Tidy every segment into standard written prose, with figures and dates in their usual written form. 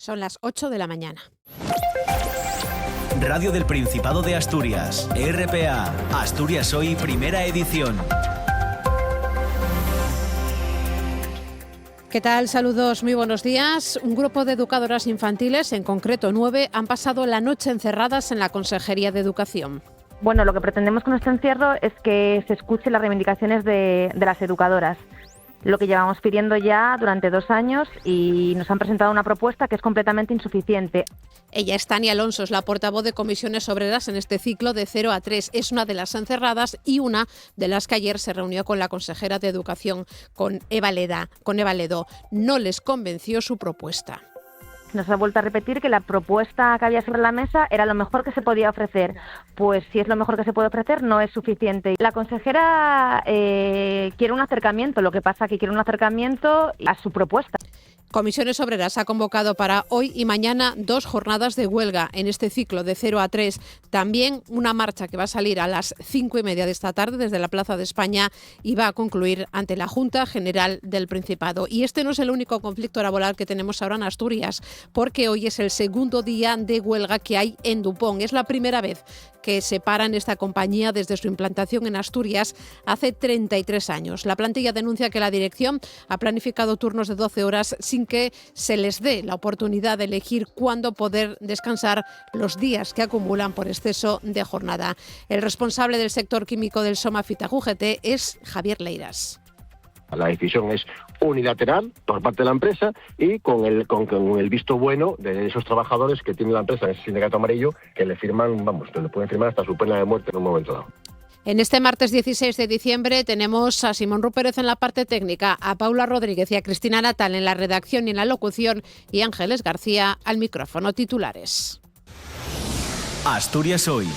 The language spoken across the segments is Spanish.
Son las 8 de la mañana. Radio del Principado de Asturias, RPA, Asturias Hoy, primera edición. ¿Qué tal? Saludos, muy buenos días. Un grupo de educadoras infantiles, en concreto 9, han pasado la noche encerradas en la Consejería de Educación. Bueno, lo que pretendemos con este encierro es que se escuchen las reivindicaciones de las educadoras, lo que llevamos pidiendo ya durante 2 años, y nos han presentado una propuesta que es completamente insuficiente. Ella es Tania Alonso, es la portavoz de Comisiones Obreras en este ciclo de 0 a 3. Es una de las encerradas y una de las que ayer se reunió con la consejera de Educación, con Eva Ledo. No les convenció su propuesta. Nos ha vuelto a repetir que la propuesta que había sobre la mesa era lo mejor que se podía ofrecer. Pues si es lo mejor que se puede ofrecer, no es suficiente. La consejera quiere un acercamiento, lo que pasa es que quiere un acercamiento a su propuesta. Comisiones Obreras ha convocado para hoy y mañana 2 jornadas de huelga en este ciclo de 0 a 3. También una marcha que va a salir a las 5:30 de esta tarde desde la Plaza de España y va a concluir ante la Junta General del Principado. Y este no es el único conflicto laboral que tenemos ahora en Asturias, porque hoy es el segundo día de huelga que hay en Dupont. Es la primera vez que se para en esta compañía desde su implantación en Asturias hace 33 años. La plantilla denuncia que la dirección ha planificado turnos de 12 horas sin que se les dé la oportunidad de elegir cuándo poder descansar los días que acumulan por exceso de jornada. El responsable del sector químico del Somafita UGT es Javier Leiras. La decisión es unilateral por parte de la empresa y con el visto bueno de esos trabajadores que tiene la empresa en ese sindicato amarillo, que le firman, que le pueden firmar hasta su pena de muerte en un momento dado. En este martes 16 de diciembre tenemos a Simón Rupérez en la parte técnica, a Paula Rodríguez y a Cristina Natal en la redacción y en la locución, y Ángeles García al micrófono. Titulares. Asturias Hoy.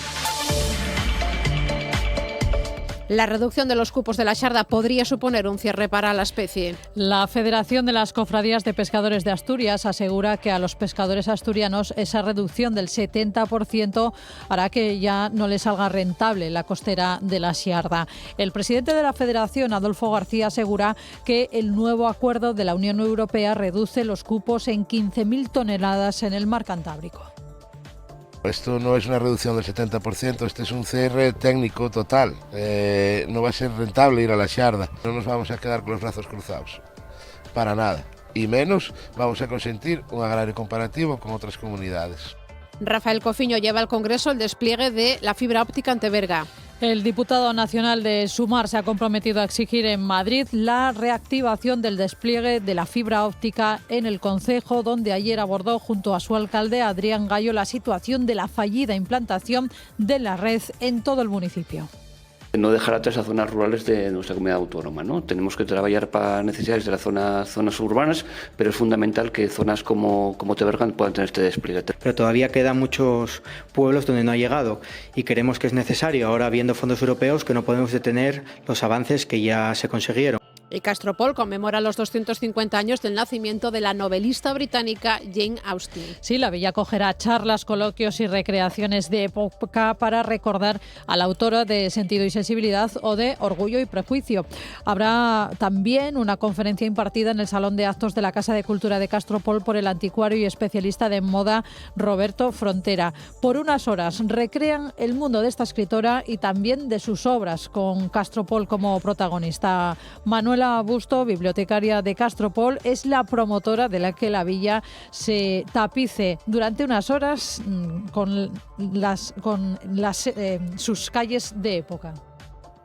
La reducción de los cupos de la Xarda podría suponer un cierre para la especie. La Federación de las Cofradías de Pescadores de Asturias asegura que a los pescadores asturianos esa reducción del 70% hará que ya no les salga rentable la costera de la Xarda. El presidente de la Federación, Adolfo García, asegura que el nuevo acuerdo de la Unión Europea reduce los cupos en 15.000 toneladas en el mar Cantábrico. Esto no es una reducción del 70%, este es un cierre técnico total. No va a ser rentable ir a la Xarda. No nos vamos a quedar con los brazos cruzados, para nada. Y menos vamos a consentir un agrario comparativo con otras comunidades. Rafael Cofiño lleva al Congreso el despliegue de la fibra óptica en Teberga. El diputado nacional de Sumar se ha comprometido a exigir en Madrid la reactivación del despliegue de la fibra óptica en el concejo, donde ayer abordó junto a su alcalde Adrián Gallo la situación de la fallida implantación de la red en todo el municipio. No dejar atrás a zonas rurales de nuestra comunidad autónoma, ¿no? Tenemos que trabajar para necesidades de las zonas urbanas, pero es fundamental que zonas como Teberga puedan tener este despliegue. Pero todavía quedan muchos pueblos donde no ha llegado y creemos que es necesario, ahora viendo fondos europeos, que no podemos detener los avances que ya se consiguieron. Y Castropol conmemora los 250 años del nacimiento de la novelista británica Jane Austen. Sí, la villa acogerá charlas, coloquios y recreaciones de época para recordar a la autora de Sentido y Sensibilidad o de Orgullo y Prejuicio. Habrá también una conferencia impartida en el Salón de Actos de la Casa de Cultura de Castropol por el anticuario y especialista de moda Roberto Frontera. Por unas horas recrean el mundo de esta escritora y también de sus obras, con Castropol como protagonista. Manuela Busto, bibliotecaria de Castropol, es la promotora de la que la villa se tapice durante unas horas con sus calles de época.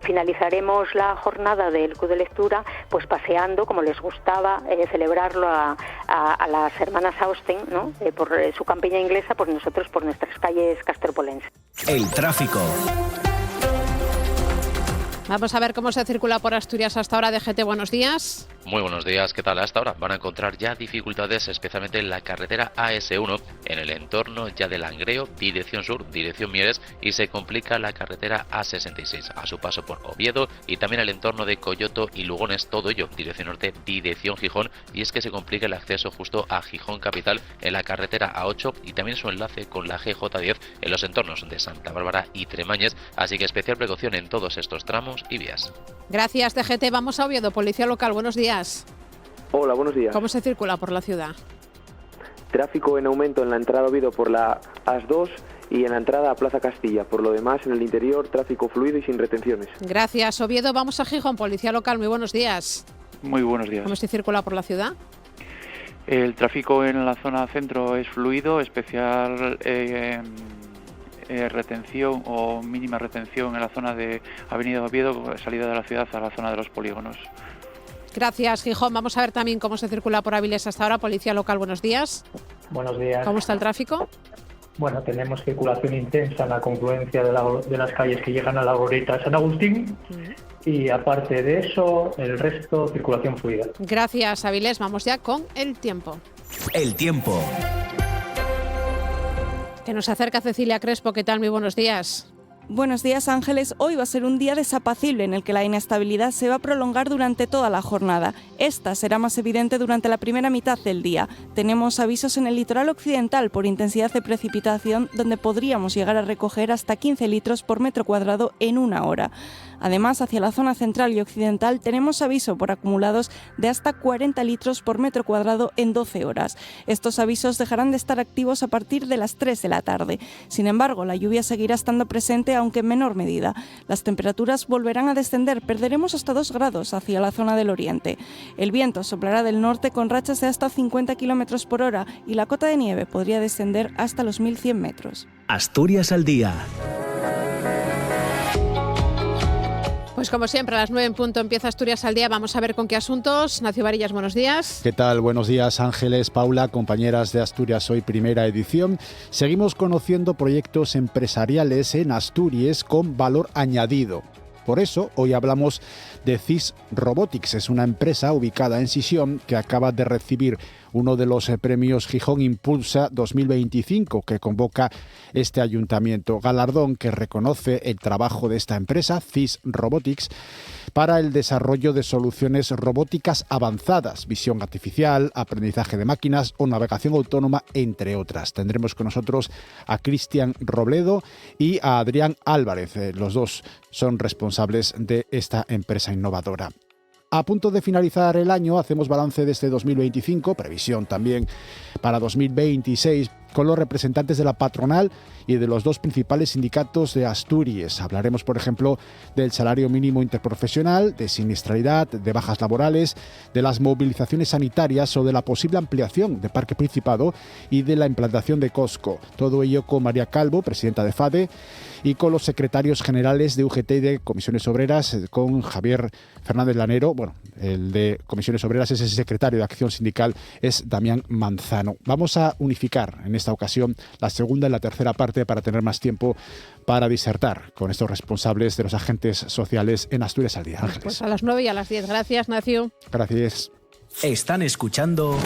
Finalizaremos la jornada del Club de Lectura pues paseando, como les gustaba celebrarlo a las hermanas Austen, ¿no? Por su campiña inglesa, pues nosotros por nuestras calles castropolenses. El tráfico. Vamos a ver cómo se circula por Asturias hasta ahora. DGT, buenos días. Muy buenos días, ¿qué tal? Hasta ahora van a encontrar ya dificultades, especialmente en la carretera AS1, en el entorno ya de Langreo, dirección sur, dirección Mieres, y se complica la carretera A66, a su paso por Oviedo, y también el entorno de Coyoto y Lugones, todo ello, dirección norte, dirección Gijón, y es que se complica el acceso justo a Gijón capital en la carretera A8, y también su enlace con la GJ10 en los entornos de Santa Bárbara y Tremañes, así que especial precaución en todos estos tramos y vías. Gracias, DGT. Vamos a Oviedo, Policía Local, buenos días. Hola, buenos días. ¿Cómo se circula por la ciudad? tráfico en aumento en la entrada a Oviedo por la AS2 y en la entrada a Plaza Castilla. Por lo demás, en el interior, tráfico fluido y sin retenciones. Gracias, Oviedo. Vamos a Gijón, Policía Local. Muy buenos días. Muy buenos días. ¿Cómo se circula por la ciudad? El tráfico en la zona centro es fluido, especial retención o mínima retención en la zona de Avenida Oviedo, salida de la ciudad a la zona de los polígonos. Gracias, Gijón. Vamos a ver también cómo se circula por Avilés hasta ahora. Policía Local, buenos días. Buenos días. ¿Cómo está el tráfico? Bueno, tenemos circulación intensa en la confluencia de las calles que llegan a la glorieta de San Agustín y aparte de eso, el resto, circulación fluida. Gracias, Avilés. Vamos ya con el tiempo. El tiempo. Que nos acerca Cecilia Crespo. ¿Qué tal? Muy buenos días. Buenos días, Ángeles. Hoy va a ser un día desapacible en el que la inestabilidad se va a prolongar durante toda la jornada. Esta será más evidente durante la primera mitad del día. Tenemos avisos en el litoral occidental por intensidad de precipitación, donde podríamos llegar a recoger hasta 15 litros por metro cuadrado en una hora. Además, hacia la zona central y occidental tenemos aviso por acumulados de hasta 40 litros por metro cuadrado en 12 horas. Estos avisos dejarán de estar activos a partir de las 3 de la tarde. Sin embargo, la lluvia seguirá estando presente, aunque en menor medida. Las temperaturas volverán a descender, perderemos hasta 2 grados hacia la zona del oriente. El viento soplará del norte con rachas de hasta 50 km por hora y la cota de nieve podría descender hasta los 1.100 metros. Asturias al día. Pues como siempre, a las 9 en punto empieza Asturias al día. Vamos a ver con qué asuntos. Nacio Varillas, buenos días. ¿Qué tal? Buenos días, Ángeles, Paula, compañeras de Asturias Hoy, primera edición. Seguimos conociendo proyectos empresariales en Asturias con valor añadido. Por eso, hoy hablamos de CIS Robotics. Es una empresa ubicada en Sisión que acaba de recibir uno de los premios Gijón Impulsa 2025 que convoca este ayuntamiento. Galardón que reconoce el trabajo de esta empresa, CIS Robotics, para el desarrollo de soluciones robóticas avanzadas, visión artificial, aprendizaje de máquinas o navegación autónoma, entre otras. Tendremos con nosotros a Cristian Robledo y a Adrián Álvarez. Los dos son responsables de esta empresa innovadora. A punto de finalizar el año, hacemos balance de este 2025, previsión también para 2026, con los representantes de la patronal y de los dos principales sindicatos de Asturias. Hablaremos, por ejemplo, del salario mínimo interprofesional, de siniestralidad, de bajas laborales, de las movilizaciones sanitarias o de la posible ampliación de Parque Principado y de la implantación de Costco. Todo ello con María Calvo, presidenta de FADE, y con los secretarios generales de UGT y de Comisiones Obreras, con Javier Fernández Lanero. Bueno, el de Comisiones Obreras es el secretario de Acción Sindical, es Damián Manzano. Vamos a unificar en esta ocasión la segunda y la tercera parte para tener más tiempo para disertar con estos responsables de los agentes sociales en Asturias al día. Ángeles. Pues a las 9 y a las 10. Gracias, Nacio. Gracias. Están escuchando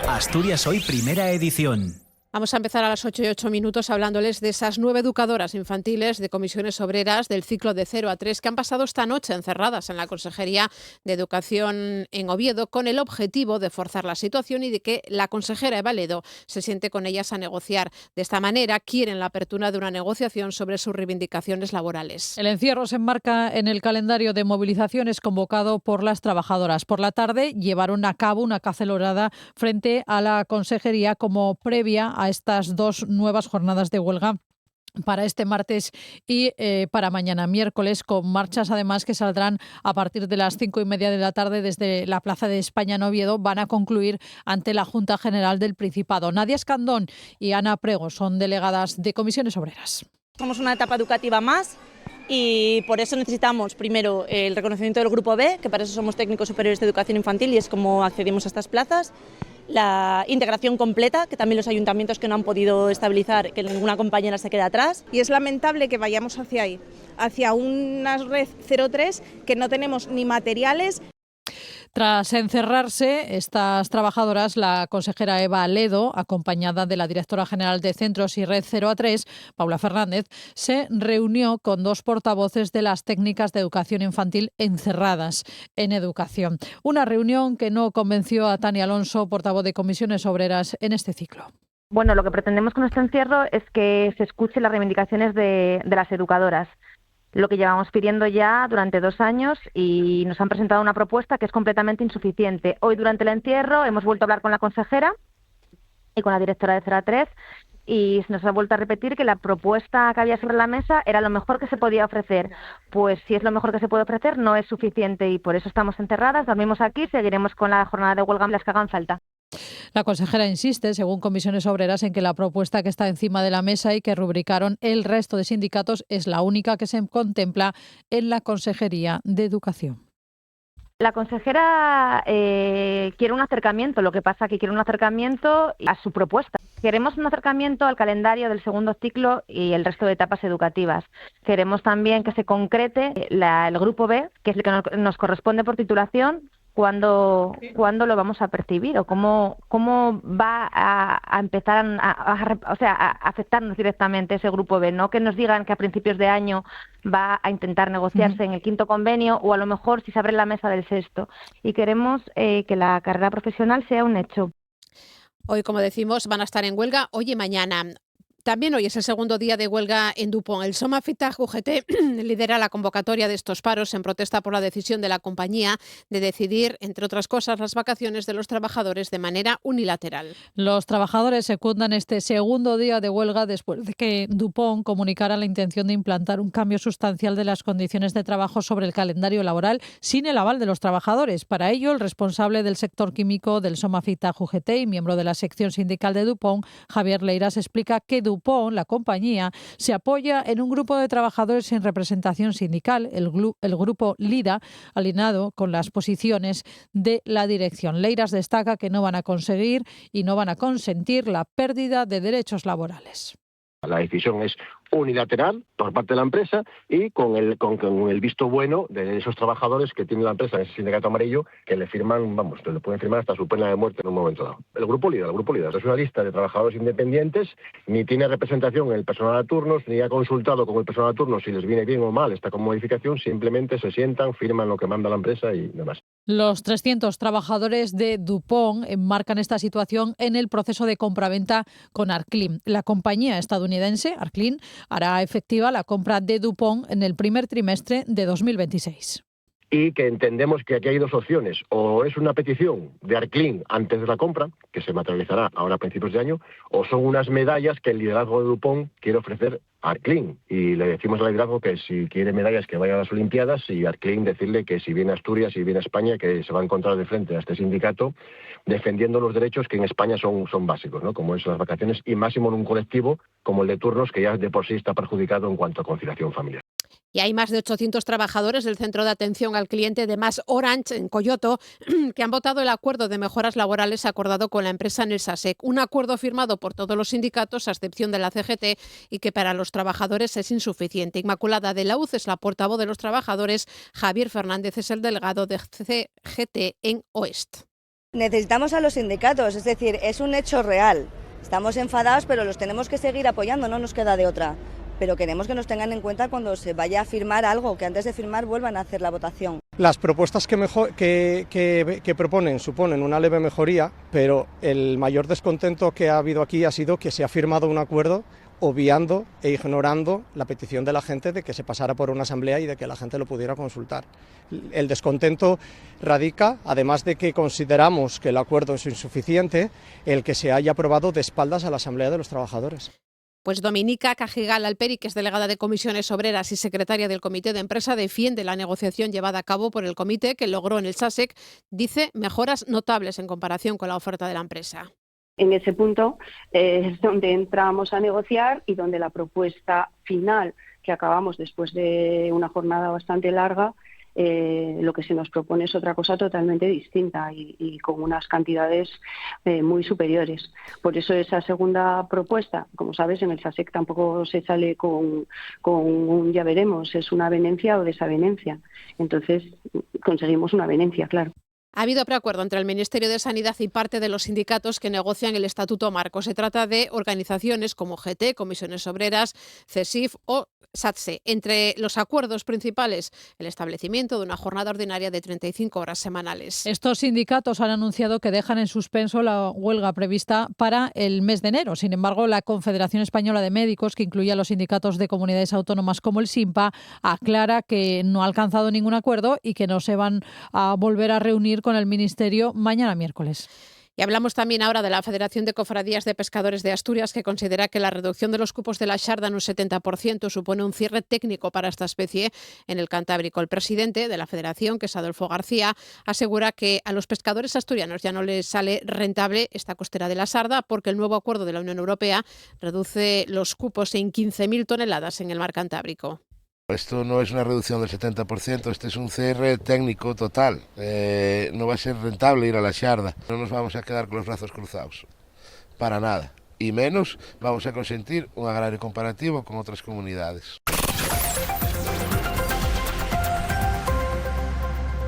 Asturias Hoy, primera edición. Vamos a empezar a las 8 y 8 minutos hablándoles de esas 9 educadoras infantiles de Comisiones Obreras del ciclo de 0 a 3 que han pasado esta noche encerradas en la Consejería de Educación en Oviedo con el objetivo de forzar la situación y de que la consejera Eva Ledo se siente con ellas a negociar. De esta manera quieren la apertura de una negociación sobre sus reivindicaciones laborales. El encierro se enmarca en el calendario de movilizaciones convocado por las trabajadoras. Por la tarde llevaron a cabo una cacerolada frente a la Consejería como previa a estas dos nuevas jornadas de huelga para este martes y para mañana miércoles, con marchas además que saldrán a partir de las 5:30 de la tarde desde la Plaza de España en Oviedo. Van a concluir ante la Junta General del Principado. Nadia Escandón y Ana Prego son delegadas de Comisiones Obreras. Somos una etapa educativa más y por eso necesitamos primero el reconocimiento del Grupo B, que para eso somos técnicos superiores de educación infantil y es como accedimos a estas plazas. La integración completa, que también los ayuntamientos que no han podido estabilizar, que ninguna compañera se quede atrás. Y es lamentable que vayamos hacia ahí, hacia una red 03 que no tenemos ni materiales. Tras encerrarse, estas trabajadoras, la consejera Eva Ledo, acompañada de la directora general de Centros y Red 0 a 3, Paula Fernández, se reunió con dos portavoces de las técnicas de educación infantil encerradas en educación. Una reunión que no convenció a Tania Alonso, portavoz de Comisiones Obreras, en este ciclo. Bueno, lo que pretendemos con este encierro es que se escuchen las reivindicaciones de las educadoras. Lo que llevamos pidiendo ya durante 2 años y nos han presentado una propuesta que es completamente insuficiente. Hoy, durante el encierro, hemos vuelto a hablar con la consejera y con la directora de 0 a 3, y se nos ha vuelto a repetir que la propuesta que había sobre la mesa era lo mejor que se podía ofrecer. Pues si es lo mejor que se puede ofrecer, no es suficiente y por eso estamos encerradas, dormimos aquí, seguiremos con la jornada de huelga las que hagan falta. La consejera insiste, según Comisiones Obreras, en que la propuesta que está encima de la mesa y que rubricaron el resto de sindicatos es la única que se contempla en la Consejería de Educación. La consejera quiere un acercamiento, lo que pasa es que quiere un acercamiento a su propuesta. Queremos un acercamiento al calendario del segundo ciclo y el resto de etapas educativas. Queremos también que se concrete el grupo B, que es el que nos corresponde por titulación, cuándo lo vamos a percibir o cómo va a empezar a afectarnos directamente ese grupo B, no que nos digan que a principios de año va a intentar negociarse en el 5º convenio o a lo mejor si se abre la mesa del 6º. Y queremos que la carrera profesional sea un hecho. Hoy, como decimos, van a estar en huelga hoy y mañana. También hoy es el segundo día de huelga en Dupont. El Somafita-UGT lidera la convocatoria de estos paros en protesta por la decisión de la compañía de decidir, entre otras cosas, las vacaciones de los trabajadores de manera unilateral. Los trabajadores secundan este segundo día de huelga después de que Dupont comunicara la intención de implantar un cambio sustancial de las condiciones de trabajo sobre el calendario laboral sin el aval de los trabajadores. Para ello, el responsable del sector químico del Somafita-UGT y miembro de la sección sindical de Dupont, Javier Leiras, explica que Dupont, la compañía, se apoya en un grupo de trabajadores sin representación sindical, el grupo LIDA, alineado con las posiciones de la dirección. Leiras destaca que no van a conseguir y no van a consentir la pérdida de derechos laborales. La decisión es unilateral por parte de la empresa y con el visto bueno de esos trabajadores que tiene la empresa en ese sindicato amarillo, que le firman, le pueden firmar hasta su pena de muerte en un momento dado. El grupo LIDA es una lista de trabajadores independientes, ni tiene representación en el personal a turnos, ni ha consultado con el personal a turnos si les viene bien o mal esta modificación, simplemente se sientan, firman lo que manda la empresa y demás. Los 300 trabajadores de Dupont enmarcan esta situación en el proceso de compraventa con Arclim. La compañía estadounidense, Arclim, hará efectiva la compra de Dupont en el primer trimestre de 2026. Y que entendemos que aquí hay dos opciones, o es una petición de Arclim antes de la compra, que se materializará ahora a principios de año, o son unas medallas que el liderazgo de Dupont quiere ofrecer a Arclim. Y le decimos al liderazgo que si quiere medallas que vaya a las Olimpiadas, y Arclim decirle que si viene a Asturias y viene a España, que se va a encontrar de frente a este sindicato defendiendo los derechos que en España son básicos, ¿no? Como es las vacaciones y máximo en un colectivo como el de turnos, que ya de por sí está perjudicado en cuanto a conciliación familiar. Y hay más de 800 trabajadores del Centro de Atención al Cliente de Más Orange, en Coyoto, que han votado el acuerdo de mejoras laborales acordado con la empresa en el SASEC. Un acuerdo firmado por todos los sindicatos, a excepción de la CGT, y que para los trabajadores es insuficiente. Inmaculada de la UZ es la portavoz de los trabajadores. Javier Fernández es el delegado de CGT en Oest. Necesitamos a los sindicatos, es decir, es un hecho real. Estamos enfadados, pero los tenemos que seguir apoyando, no nos queda de otra. Pero queremos que nos tengan en cuenta cuando se vaya a firmar algo, que antes de firmar vuelvan a hacer la votación. Las propuestas que proponen suponen una leve mejoría, pero el mayor descontento que ha habido aquí ha sido que se ha firmado un acuerdo obviando e ignorando la petición de la gente de que se pasara por una asamblea y de que la gente lo pudiera consultar. El descontento radica, además de que consideramos que el acuerdo es insuficiente, el que se haya aprobado de espaldas a la Asamblea de los Trabajadores. Pues Dominica Cajigal Alperi, que es delegada de Comisiones Obreras y secretaria del Comité de Empresa, defiende la negociación llevada a cabo por el comité que logró en el SASEC, dice mejoras notables en comparación con la oferta de la empresa. En ese punto es donde entramos a negociar y donde la propuesta final que acabamos después de una jornada bastante larga, lo que se nos propone es otra cosa totalmente distinta y con unas cantidades muy superiores. Por eso esa segunda propuesta, como sabes, en el SASEC tampoco se sale con un ya veremos, es una avenencia o desavenencia. Entonces conseguimos una avenencia, claro. Ha habido preacuerdo entre el Ministerio de Sanidad y parte de los sindicatos que negocian el Estatuto Marco. Se trata de organizaciones como GT, Comisiones Obreras, CESIF o SATSE. Entre los acuerdos principales, el establecimiento de una jornada ordinaria de 35 horas semanales. Estos sindicatos han anunciado que dejan en suspenso la huelga prevista para el mes de enero. Sin embargo, la Confederación Española de Médicos, que incluye a los sindicatos de comunidades autónomas como el SINPA, aclara que no ha alcanzado ningún acuerdo y que no se van a volver a reunir con el Ministerio mañana miércoles. Y hablamos también ahora de la Federación de Cofradías de Pescadores de Asturias, que considera que la reducción de los cupos de la xarda en un 70% supone un cierre técnico para esta especie en el Cantábrico. El presidente de la Federación, que es Adolfo García, asegura que a los pescadores asturianos ya no les sale rentable esta costera de la sarda porque el nuevo acuerdo de la Unión Europea reduce los cupos en 15.000 toneladas en el mar Cantábrico. Esto no es una reducción del 70%, este es un cierre técnico total. No va a ser rentable ir a la xarda. No nos vamos a quedar con los brazos cruzados, para nada. Y menos vamos a consentir un agrario comparativo con otras comunidades.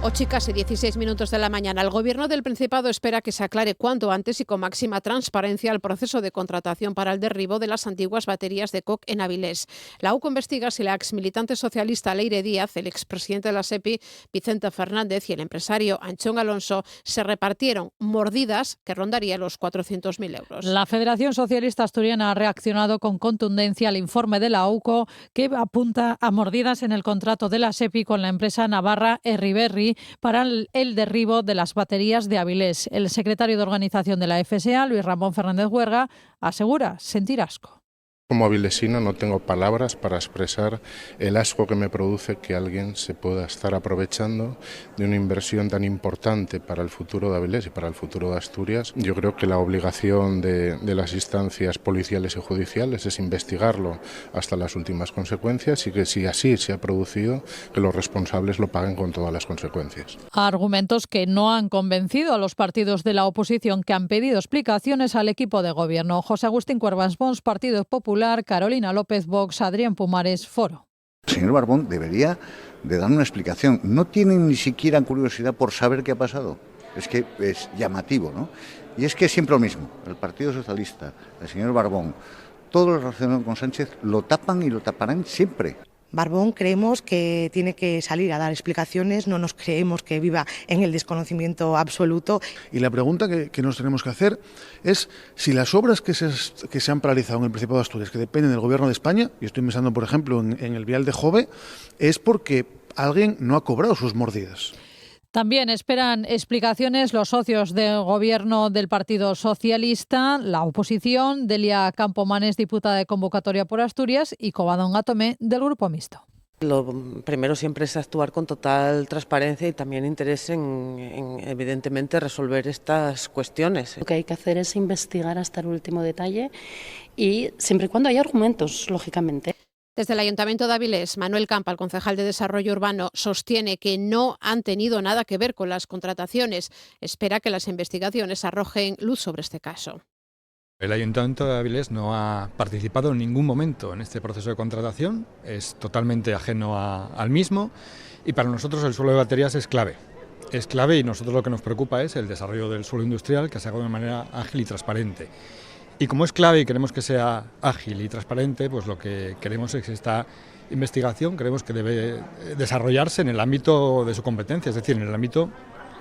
8:16 de la mañana. El Gobierno del Principado espera que se aclare cuanto antes y con máxima transparencia el proceso de contratación para el derribo de las antiguas baterías de coque en Avilés. La UCO investiga si la exmilitante socialista Leire Díaz, el expresidente de la SEPI, Vicente Fernández, y el empresario Anchón Alonso se repartieron mordidas que rondarían los 400.000 euros. La Federación Socialista Asturiana ha reaccionado con contundencia al informe de la UCO que apunta a mordidas en el contrato de la SEPI con la empresa navarra Erriberri para el derribo de las baterías de Avilés. El secretario de organización de la FSA, Luis Ramón Fernández Huerga, asegura sentir asco. Como avilesino no tengo palabras para expresar el asco que me produce que alguien se pueda estar aprovechando de una inversión tan importante para el futuro de Avilés y para el futuro de Asturias. Yo creo que la obligación de las instancias policiales y judiciales es investigarlo hasta las últimas consecuencias y que si así se ha producido, que los responsables lo paguen con todas las consecuencias. Argumentos que no han convencido a los partidos de la oposición que han pedido explicaciones al equipo de gobierno. José Agustín Cuervas Pons, Partido Popular, Carolina López, Vox, Adrián Pumares, Foro. El señor Barbón debería de dar una explicación. No tienen ni siquiera curiosidad por saber qué ha pasado. Es que es llamativo, ¿no? Y es que es siempre lo mismo. El Partido Socialista, el señor Barbón, todo lo relacionado con Sánchez lo tapan y lo taparán siempre. Barbón creemos que tiene que salir a dar explicaciones, no nos creemos que viva en el desconocimiento absoluto. Y la pregunta que nos tenemos que hacer es si las obras que se han paralizado en el Principado de Asturias, que dependen del Gobierno de España, y estoy pensando por ejemplo en el vial de Jove, es porque alguien no ha cobrado sus mordidas. También esperan explicaciones los socios de gobierno del Partido Socialista, la oposición, Delia Campomanes, diputada de convocatoria por Asturias, y Covadonga Gatomé, del Grupo Mixto. Lo primero siempre es actuar con total transparencia y también interés en evidentemente, resolver estas cuestiones. Lo que hay que hacer es investigar hasta el último detalle y siempre y cuando haya argumentos, lógicamente. Desde el Ayuntamiento de Avilés, Manuel Campa, el concejal de Desarrollo Urbano, sostiene que no han tenido nada que ver con las contrataciones. Espera que las investigaciones arrojen luz sobre este caso. El Ayuntamiento de Avilés no ha participado en ningún momento en este proceso de contratación, es totalmente ajeno al mismo y para nosotros el suelo de baterías es clave. Es clave y nosotros lo que nos preocupa es el desarrollo del suelo industrial que se haga de manera ágil y transparente. Y como es clave y queremos que sea ágil y transparente, pues lo que queremos es que esta investigación creemos que debe desarrollarse en el ámbito de su competencia, es decir, en el ámbito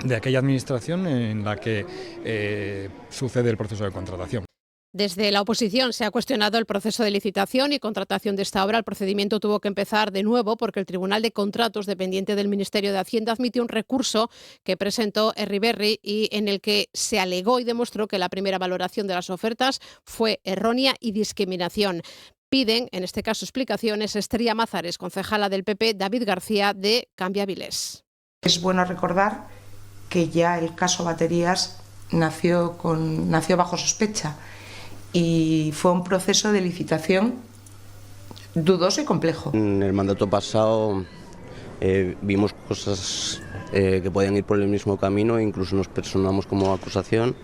de aquella administración en la que sucede el proceso de contratación. Desde la oposición se ha cuestionado el proceso de licitación y contratación de esta obra. El procedimiento tuvo que empezar de nuevo porque el Tribunal de Contratos, dependiente del Ministerio de Hacienda, admitió un recurso que presentó Erriberri y en el que se alegó y demostró que la primera valoración de las ofertas fue errónea y discriminación. Piden, en este caso, explicaciones Estrella Mazares, concejala del PP, David García, de Cambia Avilés. Es bueno recordar que ya el caso Baterías nació bajo sospecha. Y fue un proceso de licitación dudoso y complejo. En el mandato pasado vimos cosas que podían ir por el mismo camino, incluso nos personamos como acusación.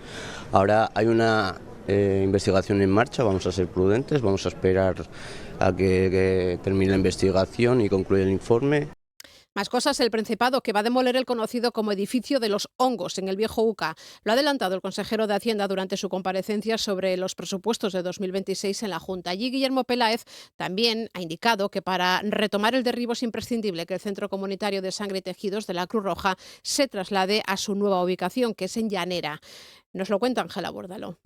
Ahora hay una investigación en marcha, vamos a ser prudentes, vamos a esperar a que termine la investigación y concluya el informe. Más cosas, el Principado, que va a demoler el conocido como edificio de los hongos en el viejo UCA. Lo ha adelantado el consejero de Hacienda durante su comparecencia sobre los presupuestos de 2026 en la Junta. Allí Guillermo Peláez también ha indicado que para retomar el derribo es imprescindible que el Centro Comunitario de Sangre y Tejidos de la Cruz Roja se traslade a su nueva ubicación, que es en Llanera. Nos lo cuenta Ángela Bórdalo.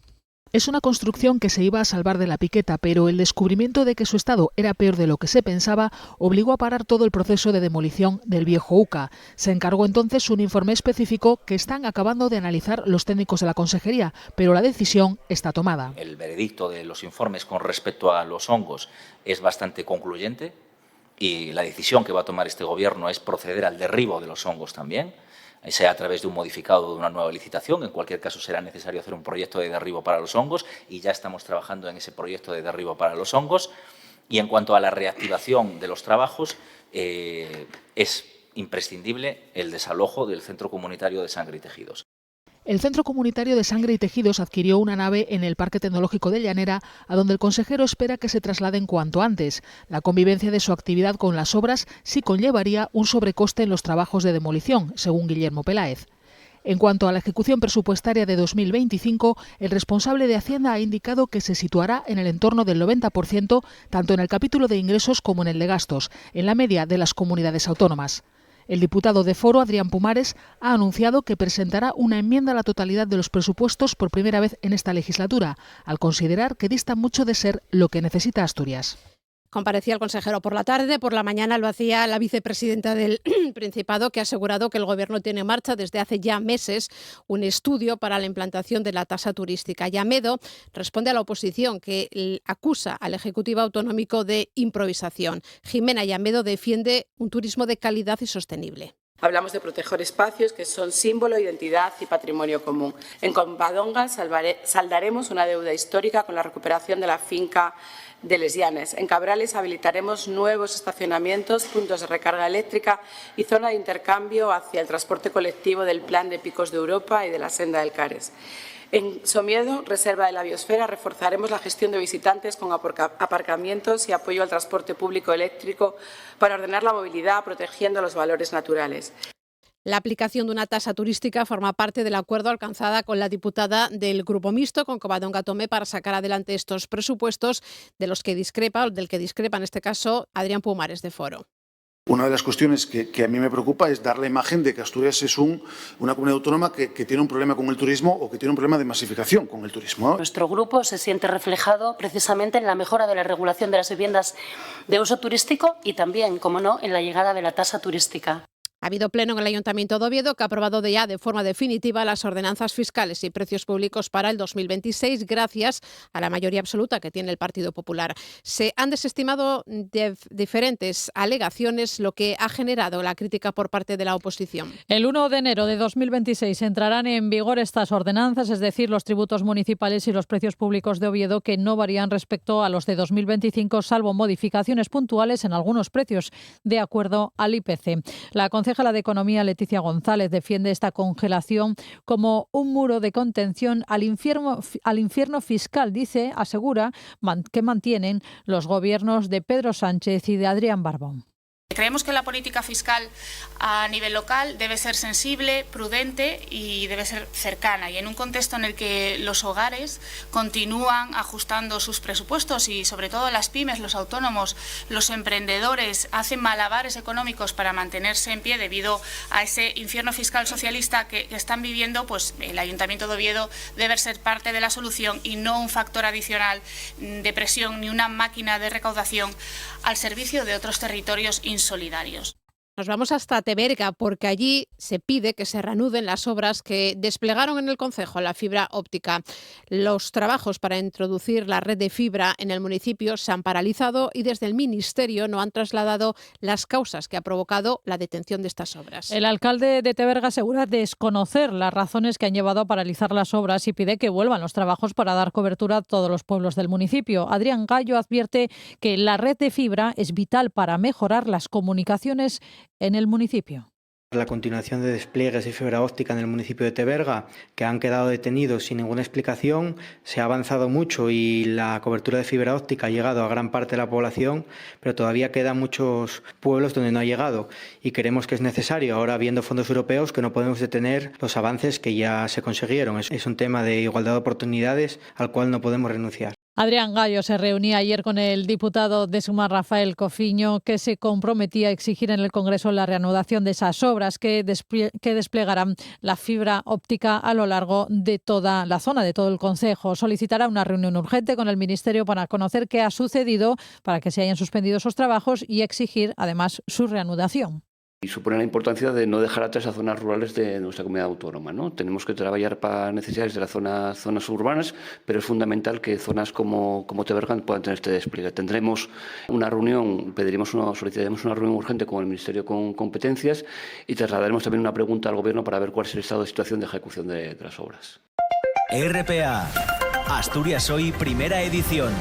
Es una construcción que se iba a salvar de la piqueta, pero el descubrimiento de que su estado era peor de lo que se pensaba obligó a parar todo el proceso de demolición del viejo UCA. Se encargó entonces un informe específico que están acabando de analizar los técnicos de la Consejería, pero la decisión está tomada. El veredicto de los informes con respecto a los hongos es bastante concluyente y la decisión que va a tomar este Gobierno es proceder al derribo de los hongos también, sea a través de un modificado de una nueva licitación. En cualquier caso será necesario hacer un proyecto de derribo para los hongos y ya estamos trabajando en ese proyecto de derribo para los hongos. Y en cuanto a la reactivación de los trabajos, es imprescindible el desalojo del Centro Comunitario de Sangre y Tejidos. El Centro Comunitario de Sangre y Tejidos adquirió una nave en el Parque Tecnológico de Llanera, a donde el consejero espera que se trasladen cuanto antes. La convivencia de su actividad con las obras sí conllevaría un sobrecoste en los trabajos de demolición, según Guillermo Peláez. En cuanto a la ejecución presupuestaria de 2025, el responsable de Hacienda ha indicado que se situará en el entorno del 90%, tanto en el capítulo de ingresos como en el de gastos, en la media de las comunidades autónomas. El diputado de Foro, Adrián Pumares, ha anunciado que presentará una enmienda a la totalidad de los presupuestos por primera vez en esta legislatura, al considerar que dista mucho de ser lo que necesita Asturias. Comparecía el consejero por la tarde, por la mañana lo hacía la vicepresidenta del Principado, que ha asegurado que el Gobierno tiene en marcha desde hace ya meses un estudio para la implantación de la tasa turística. Llamedo responde a la oposición, que acusa al Ejecutivo Autonómico de improvisación. Jimena Llamedo defiende un turismo de calidad y sostenible. Hablamos de proteger espacios que son símbolo, identidad y patrimonio común. En Covadonga saldaremos una deuda histórica con la recuperación de la finca de Les Llanes. En Cabrales habilitaremos nuevos estacionamientos, puntos de recarga eléctrica y zona de intercambio hacia el transporte colectivo del Plan de Picos de Europa y de la Senda del Cares. En Somiedo, reserva de la biosfera, reforzaremos la gestión de visitantes con aparcamientos y apoyo al transporte público eléctrico para ordenar la movilidad, protegiendo los valores naturales. La aplicación de una tasa turística forma parte del acuerdo alcanzada con la diputada del Grupo Mixto, con Covadonga Tomé, para sacar adelante estos presupuestos del que discrepa en este caso Adrián Pumares de Foro. Una de las cuestiones que a mí me preocupa es dar la imagen de que Asturias es una comunidad autónoma que tiene un problema con el turismo o que tiene un problema de masificación con el turismo, ¿no? Nuestro grupo se siente reflejado precisamente en la mejora de la regulación de las viviendas de uso turístico y también, como no, en la llegada de la tasa turística. Ha habido pleno en el Ayuntamiento de Oviedo, que ha aprobado ya de forma definitiva las ordenanzas fiscales y precios públicos para el 2026, gracias a la mayoría absoluta que tiene el Partido Popular. Se han desestimado diferentes alegaciones, lo que ha generado la crítica por parte de la oposición. El 1 de enero de 2026 entrarán en vigor estas ordenanzas, es decir, los tributos municipales y los precios públicos de Oviedo, que no varían respecto a los de 2025, salvo modificaciones puntuales en algunos precios, de acuerdo al IPC. La concejala de Economía, Leticia González, defiende esta congelación como un muro de contención al infierno fiscal, asegura que mantienen los gobiernos de Pedro Sánchez y de Adrián Barbón. Creemos que la política fiscal a nivel local debe ser sensible, prudente y debe ser cercana. Y en un contexto en el que los hogares continúan ajustando sus presupuestos y sobre todo las pymes, los autónomos, los emprendedores hacen malabares económicos para mantenerse en pie debido a ese infierno fiscal socialista que están viviendo, pues el Ayuntamiento de Oviedo debe ser parte de la solución y no un factor adicional de presión ni una máquina de recaudación al servicio de otros territorios insolidarios. Nos vamos hasta Teberga, porque allí se pide que se reanuden las obras que desplegaron en el concejo la fibra óptica. Los trabajos para introducir la red de fibra en el municipio se han paralizado y desde el Ministerio no han trasladado las causas que ha provocado la detención de estas obras. El alcalde de Teberga asegura desconocer las razones que han llevado a paralizar las obras y pide que vuelvan los trabajos para dar cobertura a todos los pueblos del municipio. Adrián Gallo advierte que la red de fibra es vital para mejorar las comunicaciones en el municipio. La continuación de despliegues de fibra óptica en el municipio de Teberga, que han quedado detenidos sin ninguna explicación, se ha avanzado mucho y la cobertura de fibra óptica ha llegado a gran parte de la población, pero todavía quedan muchos pueblos donde no ha llegado y creemos que es necesario, ahora viendo fondos europeos, que no podemos detener los avances que ya se consiguieron. Es un tema de igualdad de oportunidades al cual no podemos renunciar. Adrián Gallo se reunía ayer con el diputado de Sumar, Rafael Cofiño, que se comprometía a exigir en el Congreso la reanudación de esas obras que desplegarán la fibra óptica a lo largo de toda la zona, de todo el concejo. Solicitará una reunión urgente con el Ministerio para conocer qué ha sucedido, para que se hayan suspendido esos trabajos y exigir, además, su reanudación. Y supone la importancia de no dejar atrás a zonas rurales de nuestra comunidad autónoma, ¿no? Tenemos que trabajar para necesidades de las zonas urbanas, pero es fundamental que zonas como Teberga puedan tener este despliegue. Tendremos una reunión, solicitaremos una reunión urgente con el Ministerio con competencias y trasladaremos también una pregunta al Gobierno para ver cuál es el estado de situación de ejecución de las obras. RPA, Asturias Hoy, primera edición.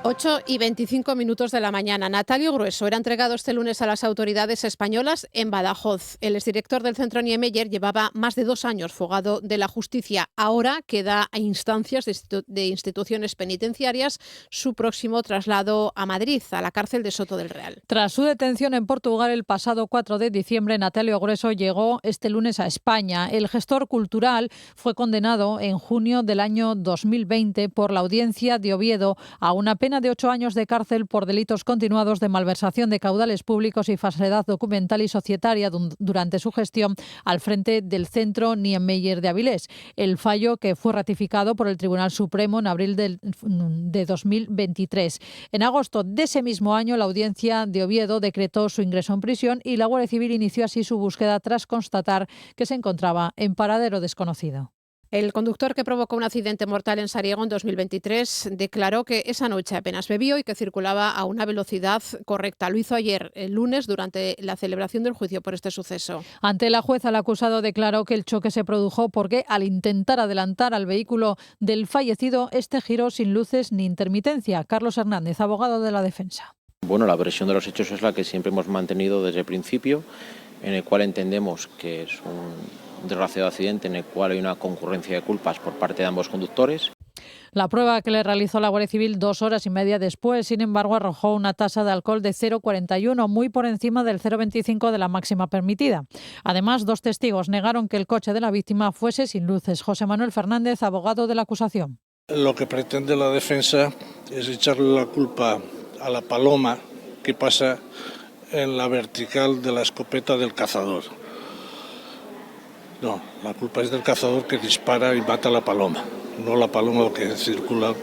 8:25 de la mañana. Natalio Grueso era entregado este lunes a las autoridades españolas en Badajoz. El exdirector del centro Niemeyer llevaba más de 2 años fugado de la justicia. Ahora queda a instancias de instituciones penitenciarias su próximo traslado a Madrid, a la cárcel de Soto del Real. Tras su detención en Portugal el pasado 4 de diciembre, Natalio Grueso llegó este lunes a España. El gestor cultural fue condenado en junio del año 2020 por la Audiencia de Oviedo a una pena de 8 años de cárcel por delitos continuados de malversación de caudales públicos y falsedad documental y societaria durante su gestión al frente del centro Niemeyer de Avilés. El fallo, que fue ratificado por el Tribunal Supremo en abril de 2023. En agosto de ese mismo año, la Audiencia de Oviedo decretó su ingreso en prisión y la Guardia Civil inició así su búsqueda tras constatar que se encontraba en paradero desconocido. El conductor que provocó un accidente mortal en Sariego en 2023 declaró que esa noche apenas bebió y que circulaba a una velocidad correcta. Lo hizo ayer, el lunes, durante la celebración del juicio por este suceso. Ante la jueza, el acusado declaró que el choque se produjo porque, al intentar adelantar al vehículo del fallecido, este giró sin luces ni intermitencia. Carlos Hernández, abogado de la defensa. Bueno, la versión de los hechos es la que siempre hemos mantenido desde el principio, en el cual entendemos que es un desgraciado accidente en el cual hay una concurrencia de culpas por parte de ambos conductores. La prueba que le realizó la Guardia Civil 2 horas y media después, sin embargo, arrojó una tasa de alcohol de 0,41, muy por encima del 0,25 de la máxima permitida. Además, 2 testigos negaron que el coche de la víctima fuese sin luces. José Manuel Fernández, abogado de la acusación. Lo que pretende la defensa es echarle la culpa a la paloma que pasa en la vertical de la escopeta del cazador. No, la culpa es del cazador que dispara y mata a la paloma, no la paloma que circula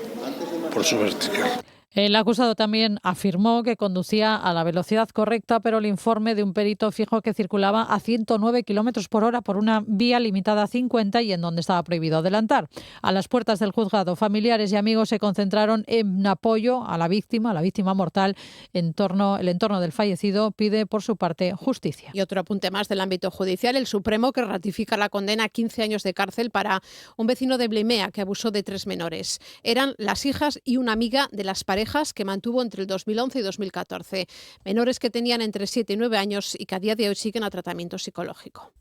por su vertical. El acusado también afirmó que conducía a la velocidad correcta, pero el informe de un perito fijó que circulaba a 109 kilómetros por hora por una vía limitada a 50 y en donde estaba prohibido adelantar. A las puertas del juzgado, familiares y amigos se concentraron en apoyo a la víctima mortal. El entorno del fallecido pide por su parte justicia. Y otro apunte más del ámbito judicial, el Supremo, que ratifica la condena a 15 años de cárcel para un vecino de Blimea que abusó de 3 menores. Eran las hijas y una amiga de las parejas que mantuvo entre el 2011 y 2014. Menores que tenían entre 7 y 9 años y que a día de hoy siguen a tratamiento psicológico.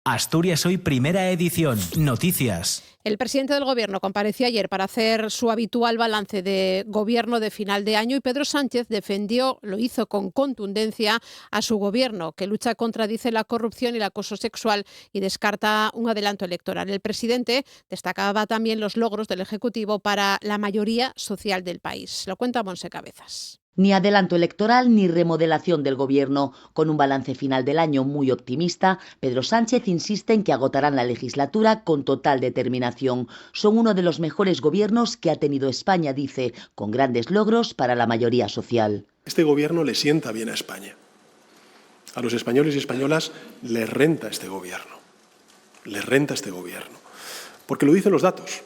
Asturias Hoy, primera edición. Noticias. El presidente del Gobierno compareció ayer para hacer su habitual balance de gobierno de final de año y Pedro Sánchez lo hizo con contundencia a su gobierno, que lucha contra, dice, la corrupción y el acoso sexual y descarta un adelanto electoral. El presidente destacaba también los logros del Ejecutivo para la mayoría social del país. Lo cuenta Monse Cabezas. Ni adelanto electoral ni remodelación del Gobierno. Con un balance final del año muy optimista, Pedro Sánchez insiste en que agotarán la legislatura con total determinación. Son uno de los mejores gobiernos que ha tenido España, dice, con grandes logros para la mayoría social. Este Gobierno le sienta bien a España. A los españoles y españolas les renta este Gobierno. Les renta este Gobierno. Porque lo dicen los datos.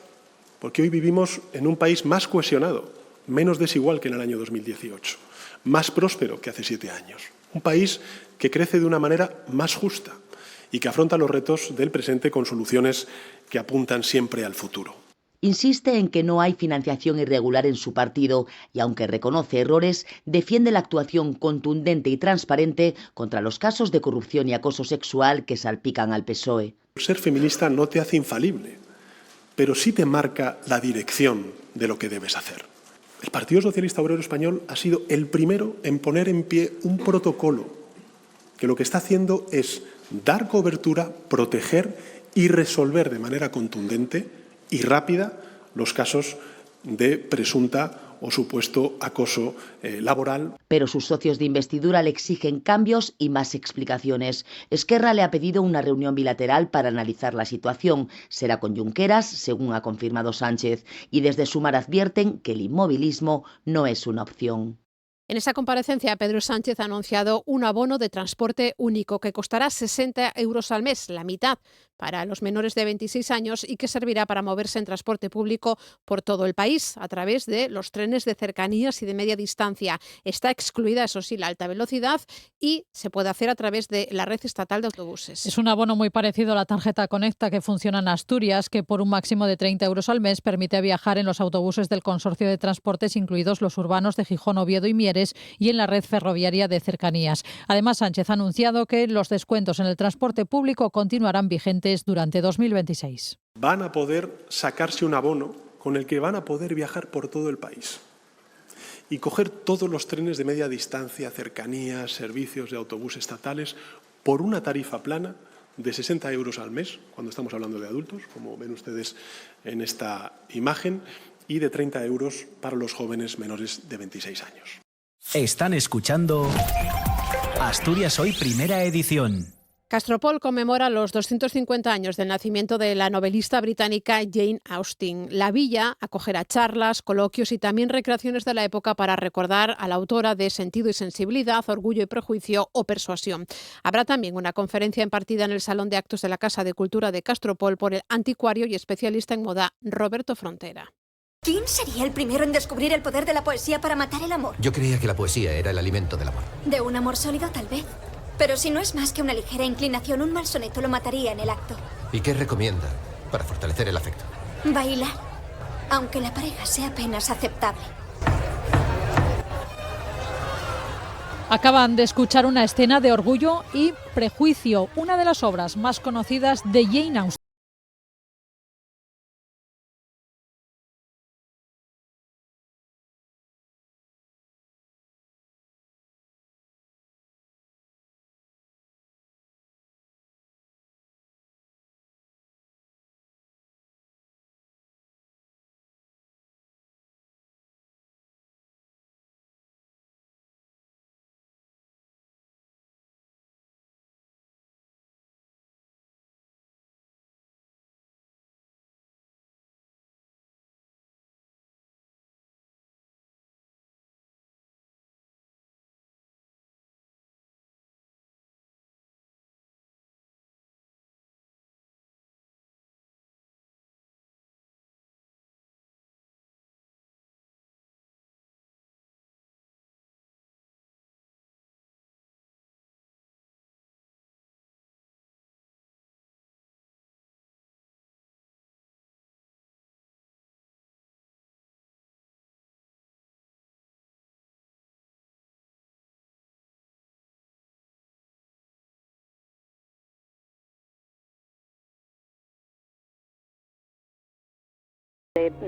Porque hoy vivimos en un país más cohesionado, menos desigual que en el año 2018, más próspero que hace 7 años. Un país que crece de una manera más justa y que afronta los retos del presente con soluciones que apuntan siempre al futuro. Insiste en que no hay financiación irregular en su partido y, aunque reconoce errores, defiende la actuación contundente y transparente contra los casos de corrupción y acoso sexual que salpican al PSOE. Ser feminista no te hace infalible, pero sí te marca la dirección de lo que debes hacer. El Partido Socialista Obrero Español ha sido el primero en poner en pie un protocolo que lo que está haciendo es dar cobertura, proteger y resolver de manera contundente y rápida los casos de presunta o supuesto acoso laboral. Pero sus socios de investidura le exigen cambios y más explicaciones. Esquerra le ha pedido una reunión bilateral para analizar la situación. Será con Junqueras, según ha confirmado Sánchez. Y desde Sumar advierten que el inmovilismo no es una opción. En esa comparecencia, Pedro Sánchez ha anunciado un abono de transporte único que costará 60 euros al mes, la mitad para los menores de 26 años y que servirá para moverse en transporte público por todo el país a través de los trenes de cercanías y de media distancia. Está excluida, eso sí, la alta velocidad y se puede hacer a través de la red estatal de autobuses. Es un abono muy parecido a la tarjeta Conecta que funciona en Asturias, que por un máximo de 30 euros al mes permite viajar en los autobuses del Consorcio de Transportes, incluidos los urbanos de Gijón, Oviedo y Mieres, y en la red ferroviaria de cercanías. Además, Sánchez ha anunciado que los descuentos en el transporte público continuarán vigentes durante 2026. Van a poder sacarse un abono con el que van a poder viajar por todo el país y coger todos los trenes de media distancia, cercanías, servicios de autobús estatales por una tarifa plana de 60 euros al mes, cuando estamos hablando de adultos, como ven ustedes en esta imagen, y de 30 euros para los jóvenes menores de 26 años. Están escuchando Asturias Hoy Primera Edición. Castropol conmemora los 250 años del nacimiento de la novelista británica Jane Austen. La villa acogerá charlas, coloquios y también recreaciones de la época para recordar a la autora de Sentido y Sensibilidad, Orgullo y Prejuicio o Persuasión. Habrá también una conferencia impartida en el Salón de Actos de la Casa de Cultura de Castropol por el anticuario y especialista en moda Roberto Frontera. ¿Quién sería el primero en descubrir el poder de la poesía para matar el amor? Yo creía que la poesía era el alimento del amor. De un amor sólido, tal vez. Pero si no es más que una ligera inclinación, un mal soneto lo mataría en el acto. ¿Y qué recomienda para fortalecer el afecto? Bailar, aunque la pareja sea apenas aceptable. Acaban de escuchar una escena de Orgullo y Prejuicio, una de las obras más conocidas de Jane Austen.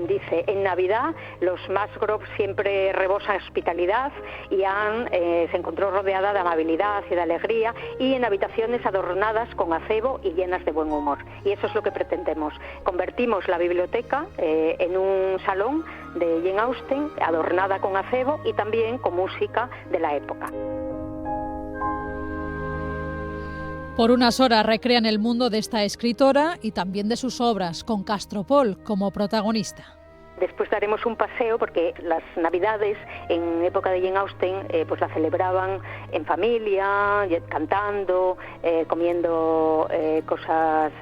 Dice, en Navidad los Musgrove siempre rebosan hospitalidad y se encontró rodeada de amabilidad y de alegría y en habitaciones adornadas con acebo y llenas de buen humor. Y eso es lo que pretendemos. Convertimos la biblioteca en un salón de Jane Austen adornada con acebo y también con música de la época. Por unas horas recrean el mundo de esta escritora y también de sus obras, con Castropol como protagonista. Después daremos un paseo porque las Navidades en época de Jane Austen pues la celebraban en familia, cantando, comiendo cosas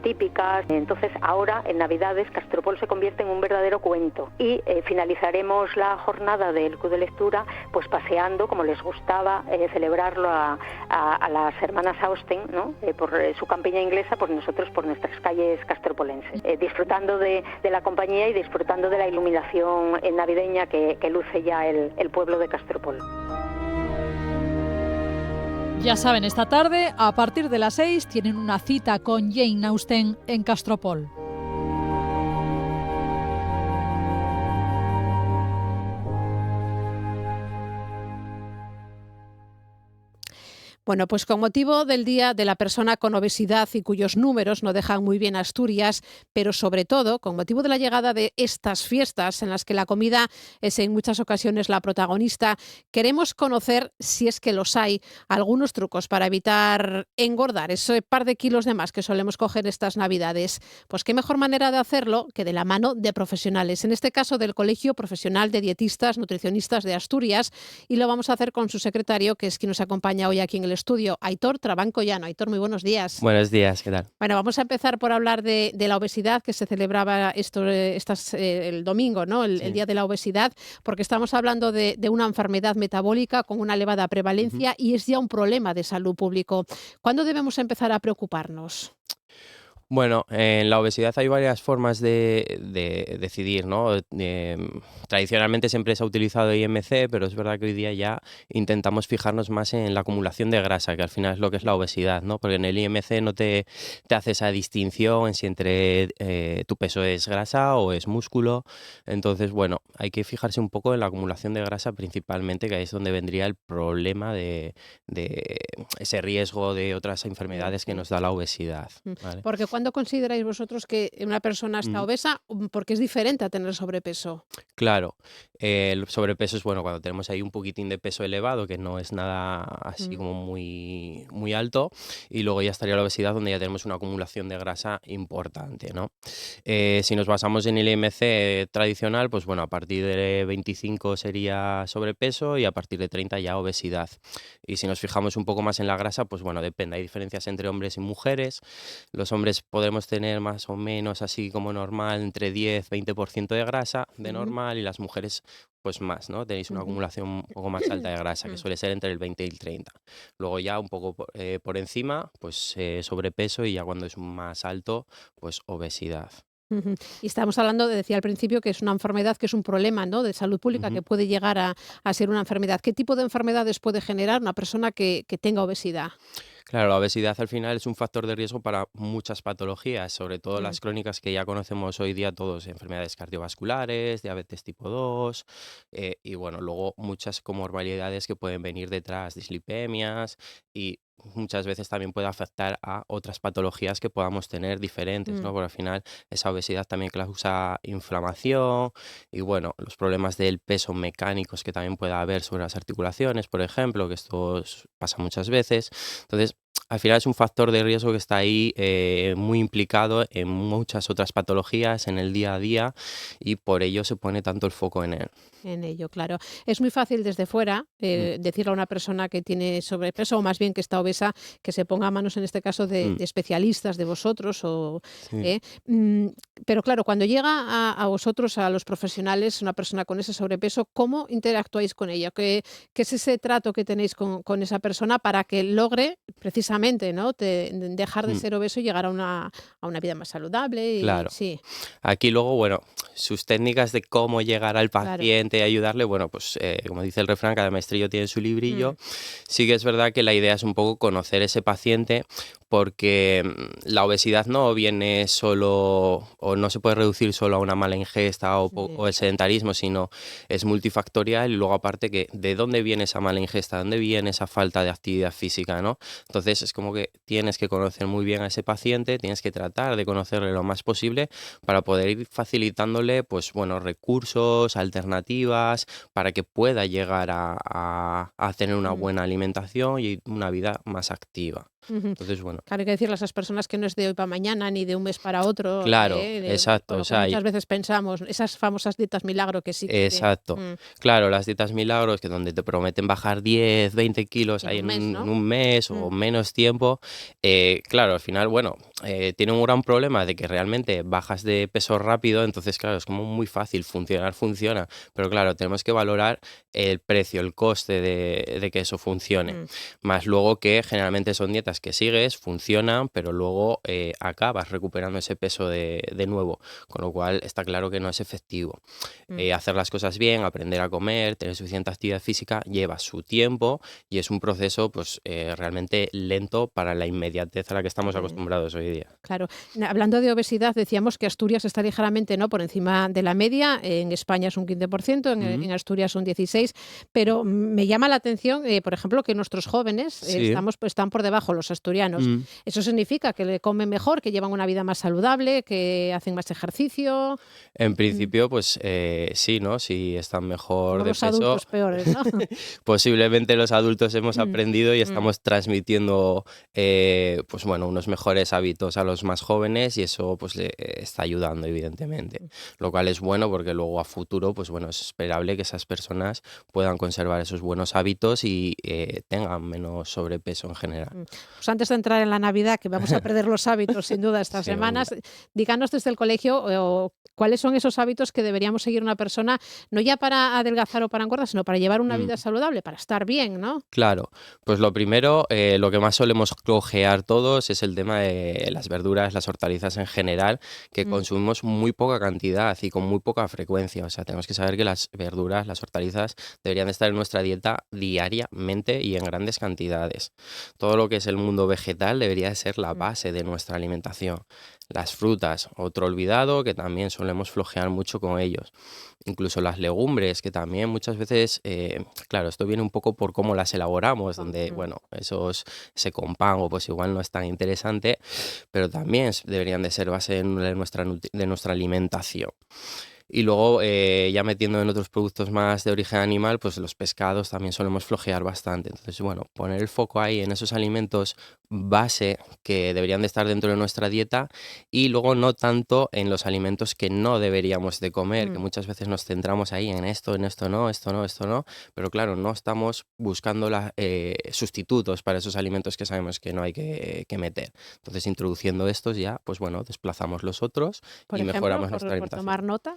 típicas. Entonces ahora en Navidades Castropol se convierte en un verdadero cuento y finalizaremos la jornada del Club de Lectura pues paseando como les gustaba celebrarlo a las hermanas Austen, ¿no? Por su campiña inglesa, pues nosotros por nuestras calles castropolenses, disfrutando de la compañía y disfrutando de la iluminación navideña que luce ya el pueblo de Castropol. Ya saben, esta tarde, a partir de las 6, tienen una cita con Jane Austen en Castropol. Bueno, pues con motivo del Día de la Persona con Obesidad y cuyos números no dejan muy bien a Asturias, pero sobre todo con motivo de la llegada de estas fiestas en las que la comida es en muchas ocasiones la protagonista, queremos conocer, si es que los hay, algunos trucos para evitar engordar ese par de kilos de más que solemos coger estas Navidades. Pues qué mejor manera de hacerlo que de la mano de profesionales, en este caso del Colegio Profesional de Dietistas Nutricionistas de Asturias, y lo vamos a hacer con su secretario, que es quien nos acompaña hoy aquí en el estudio, Aitor Trabancollano. Aitor, muy buenos días. Buenos días, ¿qué tal? Bueno, vamos a empezar por hablar de la obesidad, que se celebraba el domingo, ¿no? El Día de la Obesidad, porque estamos hablando de una enfermedad metabólica con una elevada prevalencia y es ya un problema de salud público. ¿Cuándo debemos empezar a preocuparnos? Bueno, en la obesidad hay varias formas de decidir, ¿no? Tradicionalmente siempre se ha utilizado IMC, pero es verdad que hoy día ya intentamos fijarnos más en la acumulación de grasa, que al final es lo que es la obesidad, ¿no? Porque en el IMC no te hace esa distinción en si entre tu peso es grasa o es músculo. Entonces, bueno, hay que fijarse un poco en la acumulación de grasa principalmente, que ahí es donde vendría el problema de ese riesgo de otras enfermedades que nos da la obesidad, ¿vale? Porque ¿cuándo consideráis vosotros que una persona está obesa? Porque es diferente a tener sobrepeso. Claro, el sobrepeso es bueno cuando tenemos ahí un poquitín de peso elevado, que no es nada así como muy, muy alto, y luego ya estaría la obesidad, donde ya tenemos una acumulación de grasa importante, ¿no? Si nos basamos en el IMC tradicional, pues bueno, a partir de 25 sería sobrepeso y a partir de 30 ya obesidad. Y si nos fijamos un poco más en la grasa, pues bueno, depende, hay diferencias entre hombres y mujeres. Los hombres podemos tener más o menos así como normal entre 10-20% de grasa de normal, y las mujeres pues más, ¿no? Tenéis una acumulación un poco más alta de grasa, que suele ser entre el 20 y el 30. Luego ya un poco por encima, pues sobrepeso, y ya cuando es más alto, pues obesidad. Y estamos hablando, decía al principio, que es una enfermedad que es un problema, ¿no?, de salud pública, que puede llegar a ser una enfermedad. ¿Qué tipo de enfermedades puede generar una persona que tenga obesidad? Claro, la obesidad al final es un factor de riesgo para muchas patologías, sobre todo las crónicas que ya conocemos hoy día todos, enfermedades cardiovasculares, diabetes tipo 2, y bueno, luego muchas comorbilidades que pueden venir detrás, dislipemias, y muchas veces también puede afectar a otras patologías que podamos tener diferentes, ¿no? Porque al final esa obesidad también causa inflamación y bueno, los problemas del peso mecánicos que también pueda haber sobre las articulaciones, por ejemplo, que esto pasa muchas veces. Entonces, al final es un factor de riesgo que está ahí muy implicado en muchas otras patologías en el día a día, y por ello se pone tanto el foco en él. En ello, claro. Es muy fácil desde fuera decirle a una persona que tiene sobrepeso, o más bien que está obesa, que se ponga a manos, en este caso, de especialistas, de vosotros. Pero claro, cuando llega a vosotros, a los profesionales, una persona con ese sobrepeso, ¿cómo interactuáis con ella? ¿Qué es ese trato que tenéis con esa persona para que logre precisamente, ¿no?, dejar de ser obeso y llegar a una vida más saludable? Claro. Sí. Aquí luego, bueno, sus técnicas de cómo llegar al paciente y ayudarle, bueno, pues como dice el refrán, cada maestrillo tiene su librillo. Sí que es verdad que la idea es un poco conocer ese paciente, porque la obesidad no viene solo, o no se puede reducir solo a una mala ingesta o el sedentarismo, sino es multifactorial, y luego aparte que de dónde viene esa mala ingesta, dónde viene esa falta de actividad física, ¿no? Entonces es como que tienes que conocer muy bien a ese paciente, tienes que tratar de conocerle lo más posible para poder ir facilitándole, pues bueno, recursos, alternativas, para que pueda llegar a tener una buena alimentación y una vida más activa. Entonces, bueno. Claro, hay que decirle a esas personas que no es de hoy para mañana ni de un mes para otro. Claro, exacto. O sea, muchas veces pensamos, esas famosas dietas milagro que sí. Exacto. Claro, las dietas milagros, que donde te prometen bajar 10, 20 kilos ahí en un mes o menos tiempo. Claro, al final, bueno, tiene un gran problema de que realmente bajas de peso rápido, entonces, claro, es como muy fácil, funciona. Pero claro, tenemos que valorar el precio, el coste de que eso funcione. Más luego que generalmente son dietas que sigues, funcionan, pero luego acabas recuperando ese peso de nuevo, con lo cual está claro que no es efectivo. Hacer las cosas bien, aprender a comer, tener suficiente actividad física, lleva su tiempo y es un proceso pues realmente lento para la inmediatez a la que estamos acostumbrados hoy día. Claro. Hablando de obesidad, decíamos que Asturias está ligeramente, ¿no?, por encima de la media. En España es un 15%, en Asturias un 16%, pero me llama la atención, por ejemplo, que nuestros jóvenes Sí. están por debajo, los asturianos. ¿Eso significa que le comen mejor, que llevan una vida más saludable, que hacen más ejercicio? En principio, pues sí, ¿no? Si están mejor Como de los peso, adultos peores, ¿no? posiblemente los adultos hemos aprendido y estamos transmitiendo, pues bueno, unos mejores hábitos a los más jóvenes y eso pues le está ayudando, evidentemente. Lo cual es bueno porque luego a futuro, pues bueno, es esperable que esas personas puedan conservar esos buenos hábitos y tengan menos sobrepeso en general. Pues antes de entrar en la Navidad, que vamos a perder los hábitos sin duda estas Seguro. semanas, díganos desde el colegio cuáles son esos hábitos que deberíamos seguir una persona, no ya para adelgazar o para engordar, sino para llevar una vida saludable, para estar bien, ¿no? Claro, pues lo primero, lo que más solemos cojear todos es el tema de las verduras, las hortalizas en general, que consumimos muy poca cantidad y con muy poca frecuencia. O sea, tenemos que saber que las verduras, las hortalizas deberían de estar en nuestra dieta diariamente y en grandes cantidades. Todo lo que es el mundo vegetal debería de ser la base de nuestra alimentación. Las frutas, otro olvidado, que también solemos flojear mucho con ellos. Incluso las legumbres, que también muchas veces, claro, esto viene un poco por cómo las elaboramos, donde, bueno, ese compango pues igual no es tan interesante, pero también deberían de ser base de nuestra alimentación. Y luego, ya metiendo en otros productos más de origen animal, pues los pescados también solemos flojear bastante. Entonces, bueno, poner el foco ahí en esos alimentos base que deberían de estar dentro de nuestra dieta y luego no tanto en los alimentos que no deberíamos de comer, que muchas veces nos centramos ahí en esto no, esto no, pero claro, no estamos buscando sustitutos para esos alimentos que sabemos que no hay que meter. Entonces, introduciendo estos ya, pues bueno, desplazamos los otros Por y ejemplo, mejoramos nuestra por alimentación. tomar nota.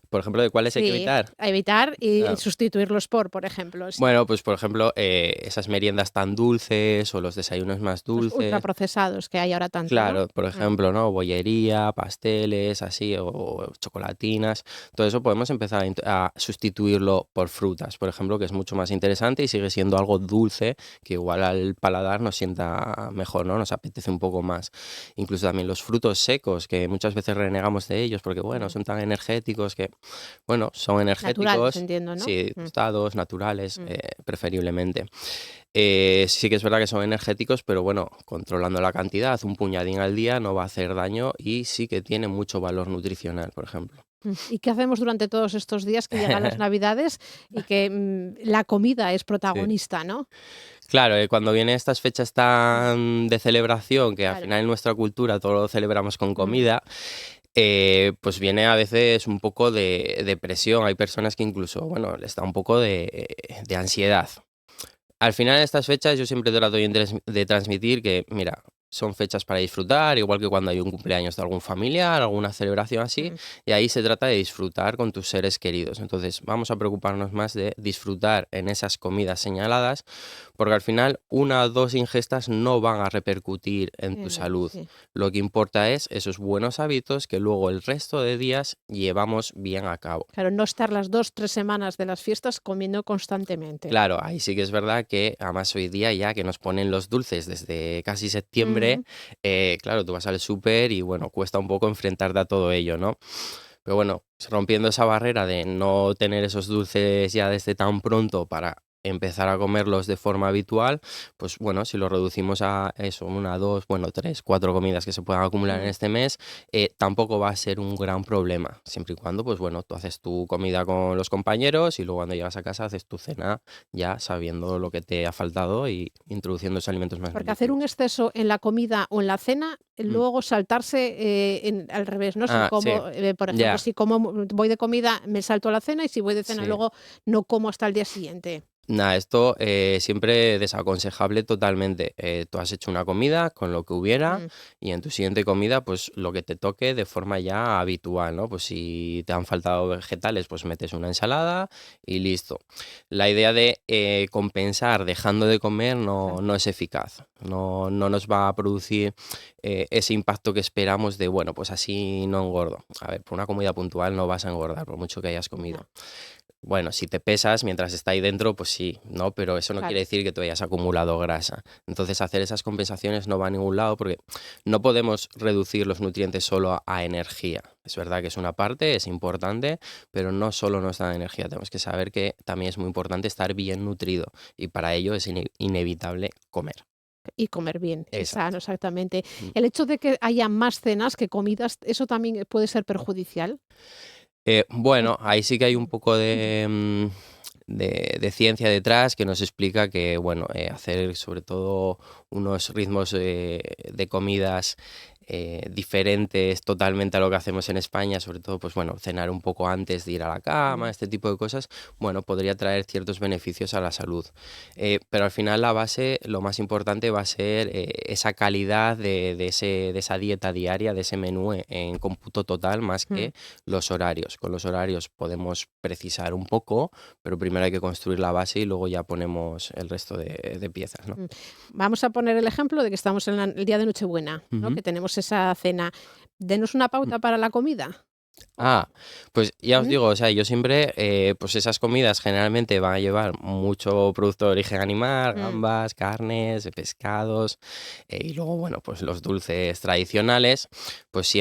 Por ejemplo, ¿de cuáles hay que evitar? A evitar y Claro. sustituirlos por ejemplo. Sí. Bueno, pues por ejemplo, esas meriendas tan dulces o los desayunos más Los dulces. ultraprocesados que hay ahora tanto, Claro, ¿no? por ejemplo, ¿no? Bollería, pasteles, así, o chocolatinas. Todo eso podemos empezar a sustituirlo por frutas, por ejemplo, que es mucho más interesante y sigue siendo algo dulce que igual al paladar nos sienta mejor, ¿no? Nos apetece un poco más. Incluso también los frutos secos, que muchas veces renegamos de ellos porque, bueno, son tan energéticos que, bueno, son energéticos. Naturales, entiendo, ¿no? Sí, tostados, naturales, preferiblemente. Sí que es verdad que son energéticos, pero bueno, controlando la cantidad, un puñadín al día no va a hacer daño y sí que tiene mucho valor nutricional, por ejemplo. ¿Y qué hacemos durante todos estos días que llegan las Navidades y que la comida es protagonista, ¿no? Claro, cuando vienen estas fechas tan de celebración, que al final en nuestra cultura todo lo celebramos con comida, pues viene a veces un poco de depresión. Hay personas que incluso, bueno, les da un poco de ansiedad. Al final en estas fechas yo siempre trato de transmitir que, mira, son fechas para disfrutar, igual que cuando hay un cumpleaños de algún familiar, alguna celebración así, y ahí se trata de disfrutar con tus seres queridos. Entonces vamos a preocuparnos más de disfrutar en esas comidas señaladas, porque al final 1 o 2 ingestas no van a repercutir en tu salud. Sí. Lo que importa es esos buenos hábitos que luego el resto de días llevamos bien a cabo. Claro, no estar las 2-3 semanas de las fiestas comiendo constantemente. Claro, ahí sí que es verdad que además hoy día ya que nos ponen los dulces desde casi septiembre, claro, tú vas al súper y bueno, cuesta un poco enfrentarte a todo ello, ¿no? Pero bueno, rompiendo esa barrera de no tener esos dulces ya desde tan pronto para empezar a comerlos de forma habitual, pues bueno, si lo reducimos a eso, 1, 2, bueno, 3, 4 comidas que se puedan acumular en este mes, tampoco va a ser un gran problema, siempre y cuando, pues bueno, tú haces tu comida con los compañeros y luego cuando llegas a casa haces tu cena ya sabiendo lo que te ha faltado y introduciendo esos alimentos más Porque hacer un exceso en la comida o en la cena, luego saltarse al revés, ¿no? Si Ah, como, sí. por ejemplo, Ya. si voy de comida, me salto a la cena y si voy de cena Sí. luego no como hasta el día siguiente. Nada, esto siempre desaconsejable totalmente. Tú has hecho una comida con lo que hubiera y en tu siguiente comida, pues lo que te toque de forma ya habitual, ¿no? Pues si te han faltado vegetales, pues metes una ensalada y listo. La idea de compensar dejando de comer no es eficaz. No nos va a producir ese impacto que esperamos de, bueno, pues así no engordo. A ver, por una comida puntual no vas a engordar, por mucho que hayas comido. Bueno, si te pesas mientras está ahí dentro, pues sí, ¿no? Pero eso no Claro. quiere decir que tú hayas acumulado grasa. Entonces, hacer esas compensaciones no va a ningún lado porque no podemos reducir los nutrientes solo a energía. Es verdad que es una parte, es importante, pero no solo nos da energía. Tenemos que saber que también es muy importante estar bien nutrido y para ello es inevitable comer. Y comer bien, y Exacto. sano, exactamente. Mm. El hecho de que haya más cenas que comidas, ¿eso también puede ser perjudicial? Bueno, ahí sí que hay un poco de ciencia detrás que nos explica que, bueno, hacer sobre todo unos ritmos de comidas diferentes totalmente a lo que hacemos en España, sobre todo, pues bueno, cenar un poco antes de ir a la cama, este tipo de cosas, bueno, podría traer ciertos beneficios a la salud. Pero al final la base, lo más importante va a ser esa calidad de esa dieta diaria, de ese menú en cómputo total, más que los horarios. Con los horarios podemos precisar un poco, pero primero hay que construir la base y luego ya ponemos el resto de piezas, ¿no? Vamos a poner el ejemplo de que estamos en el día de Nochebuena, ¿no? Ujú. Que tenemos esa cena. Denos una pauta para la comida. Pues ya os digo, o sea, yo siempre, pues esas comidas generalmente van a llevar mucho producto de origen animal, gambas, carnes, pescados, y luego, bueno, pues los dulces tradicionales, pues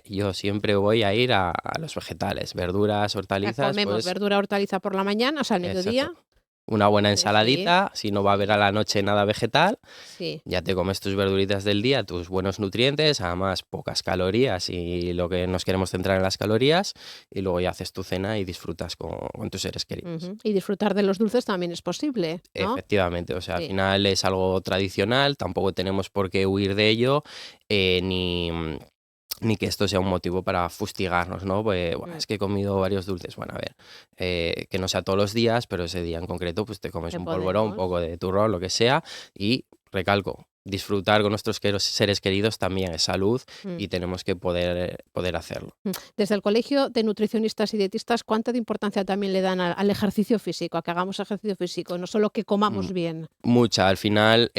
yo siempre voy a ir a los vegetales, verduras, Ya hortalizas, comemos pues verdura, hortaliza por la mañana, o sea, al mediodía. exacto. Una buena Sí. ensaladita, si no va a haber a la noche nada vegetal, Sí. ya te comes tus verduritas del día, tus buenos nutrientes, además pocas calorías y lo que nos queremos centrar en las calorías, y luego ya haces tu cena y disfrutas con tus seres queridos. Ujú. Y disfrutar de los dulces también es posible, ¿no? Efectivamente, o sea, al Sí. final es algo tradicional, tampoco tenemos por qué huir de ello, ni que esto sea un motivo para fustigarnos, ¿no? Pues, "Buah, es que he comido varios dulces". Bueno, a ver, que no sea todos los días, pero ese día en concreto, pues te comes Que un polvorón, un podemos. poco de turrón, lo que sea, y recalco, disfrutar con nuestros seres queridos también es salud Mm. y tenemos que poder hacerlo. Desde el Colegio de Nutricionistas y Dietistas, ¿cuánta de importancia también le dan al ejercicio físico, a que hagamos ejercicio físico, no solo que comamos bien? Mucha, al final,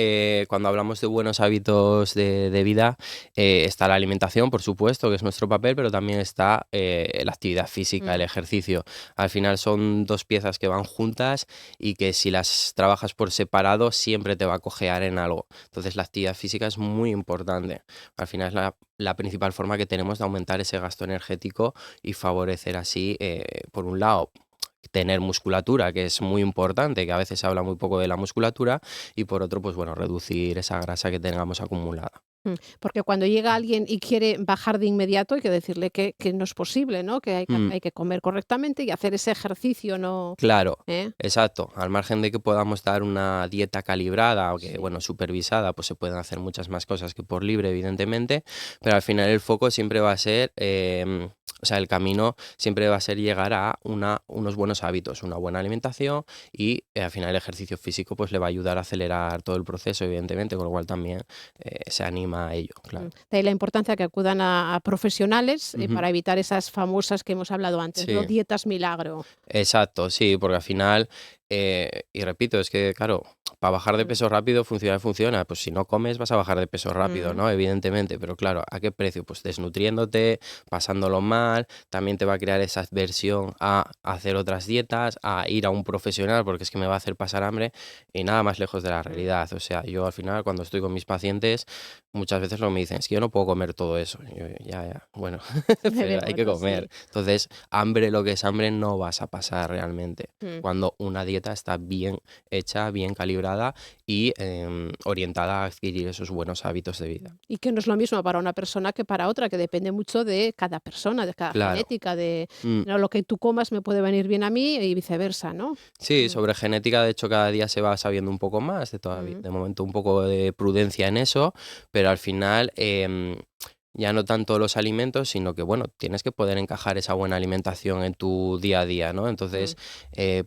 cuando hablamos de buenos hábitos de vida, está la alimentación, por supuesto, que es nuestro papel, pero también está la actividad física, el ejercicio. Al final son dos piezas que van juntas y que si las trabajas por separado siempre te va a cojear en algo. Entonces la actividad física es muy importante. Al final es la principal forma que tenemos de aumentar ese gasto energético y favorecer así, por un lado, tener musculatura, que es muy importante, que a veces se habla muy poco de la musculatura, y por otro, pues bueno, reducir esa grasa que tengamos acumulada. Porque cuando llega alguien y quiere bajar de inmediato, hay que decirle que no es posible, ¿no? Que hay que comer correctamente y hacer ese ejercicio, ¿no? Claro, ¿Eh? exacto. Al margen de que podamos dar una dieta calibrada o que, bueno, supervisada, pues se pueden hacer muchas más cosas que por libre, evidentemente, pero al final el foco siempre va a ser, o sea, el camino siempre va a ser llegar a unos buenos hábitos, una buena alimentación y al final el ejercicio físico pues le va a ayudar a acelerar todo el proceso, evidentemente, con lo cual también se anima a ello, claro. De ahí la importancia que acudan a profesionales Ujú. para evitar esas famosas que hemos hablado antes, ¿no? Sí. Dietas milagro. Exacto, sí, porque al final, y repito, es que claro, para bajar de peso rápido funciona, pues si no comes vas a bajar de peso rápido, ¿no? Evidentemente, pero claro, ¿a qué precio? Pues desnutriéndote, pasándolo mal, también te va a crear esa adversión a hacer otras dietas, a ir a un profesional porque es que me va a hacer pasar hambre y nada más lejos de la realidad. O sea, yo al final cuando estoy con mis pacientes, muchas veces lo que me dicen es que yo no puedo comer todo eso. Y yo, ya, bueno, pero hay que Bueno, comer. sí. Entonces, hambre, lo que es hambre, no vas a pasar realmente. Cuando una dieta está bien hecha, bien calibrada y orientada a adquirir esos buenos hábitos de vida. Y que no es lo mismo para una persona que para otra, que depende mucho de cada persona, de cada Claro. genética, de Mm. no, lo que tú comas me puede venir bien a mí y viceversa, ¿no? Sí, sobre genética, de hecho, cada día se va sabiendo un poco más, de momento un poco de prudencia en eso, pero al final ya no tanto los alimentos, sino que, bueno, tienes que poder encajar esa buena alimentación en tu día a día, ¿no? Entonces,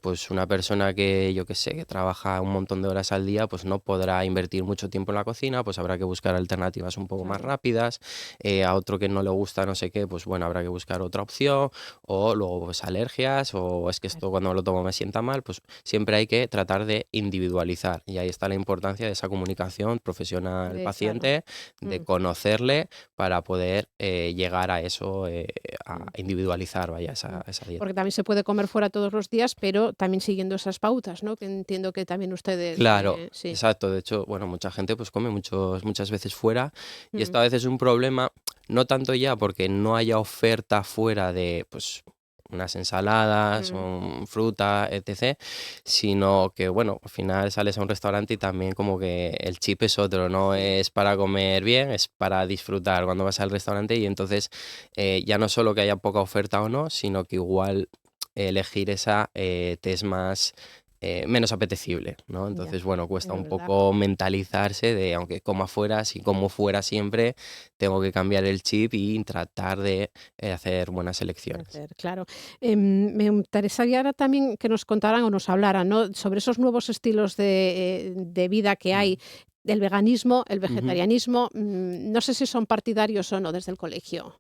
pues una persona que, yo qué sé, que trabaja un montón de horas al día, pues no podrá invertir mucho tiempo en la cocina, pues habrá que buscar alternativas un poco más rápidas, a otro que no le gusta no sé qué, pues bueno, habrá que buscar otra opción, o luego pues alergias, o es que esto cuando lo tomo me sienta mal, pues siempre hay que tratar de individualizar, y ahí está la importancia de esa comunicación profesional-paciente, de conocerle para para poder llegar a eso, a individualizar, vaya, esa dieta. Porque también se puede comer fuera todos los días, pero también siguiendo esas pautas, ¿no? Que entiendo que también ustedes... Claro, sí. exacto. De hecho, bueno, mucha gente pues come muchas veces fuera y esto Mm. a veces es un problema, no tanto ya porque no haya oferta fuera de, pues, unas ensaladas, fruta, etc., sino que, bueno, al final sales a un restaurante y también como que el chip es otro, no es para comer bien, es para disfrutar cuando vas al restaurante y entonces ya no solo que haya poca oferta o no, sino que igual elegir esa te es más... menos apetecible, ¿no? Entonces, bueno, cuesta es un verdad. poco mentalizarse de, aunque coma fuera, si como fuera siempre, tengo que cambiar el chip y tratar de hacer buenas elecciones. Claro. Me interesaría ahora también que nos contaran o nos hablaran, ¿no? Sobre esos nuevos estilos de vida que hay, del veganismo, el Ujú. vegetarianismo. No sé si son partidarios o no desde el colegio.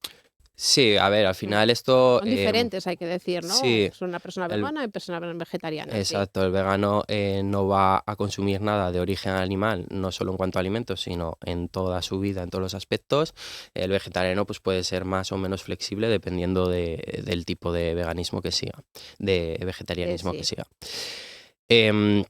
Sí, a ver, al final esto... Son diferentes, hay que decir, ¿no? sí, Son una persona el, vegana y persona vegetariana. Sí. exacto, el vegano no va a consumir nada de origen animal, no solo en cuanto a alimentos, sino en toda su vida, en todos los aspectos. El vegetariano pues puede ser más o menos flexible dependiendo del tipo de veganismo que siga, de vegetarianismo que Sí. siga. Em,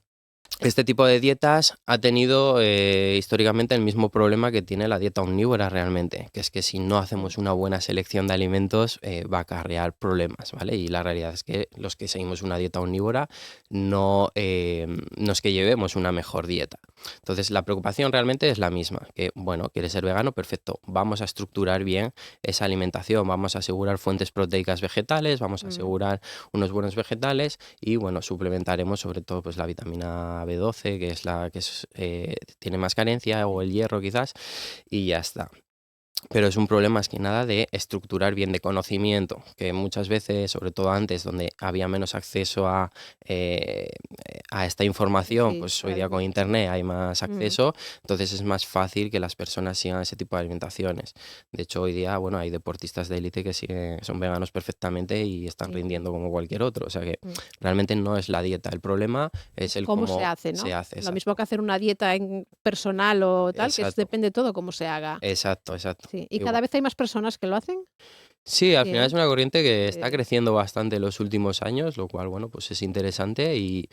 Este tipo de dietas ha tenido históricamente el mismo problema que tiene la dieta omnívora realmente, que es que si no hacemos una buena selección de alimentos va a acarrear problemas, ¿vale? Y la realidad es que los que seguimos una dieta omnívora no es que llevemos una mejor dieta. Entonces la preocupación realmente es la misma, que bueno, quieres ser vegano, perfecto, vamos a estructurar bien esa alimentación, vamos a asegurar fuentes proteicas vegetales, vamos a asegurar unos buenos vegetales y bueno, suplementaremos sobre todo pues la vitamina B12, que es la que tiene más carencia, o el hierro quizás, y ya está. Pero es un problema más que nada de estructurar bien, de conocimiento, que muchas veces, sobre todo antes, donde había menos acceso a esta información, Sí, pues hoy día con internet hay más acceso, entonces es más fácil que las personas sigan ese tipo de alimentaciones. De hecho, hoy día, bueno, hay deportistas de élite que son veganos perfectamente y están rindiendo como cualquier otro. O sea que realmente no es la dieta, el problema es el ¿Cómo se hace, no? se hace. Lo Exacto. mismo que hacer una dieta personal o tal, que Exacto. depende todo cómo se haga. Exacto. Sí. ¿Y cada vez hay más personas que lo hacen? Sí, al Sí, final ¿no? es una corriente que está creciendo bastante en los últimos años, lo cual, bueno, pues es interesante y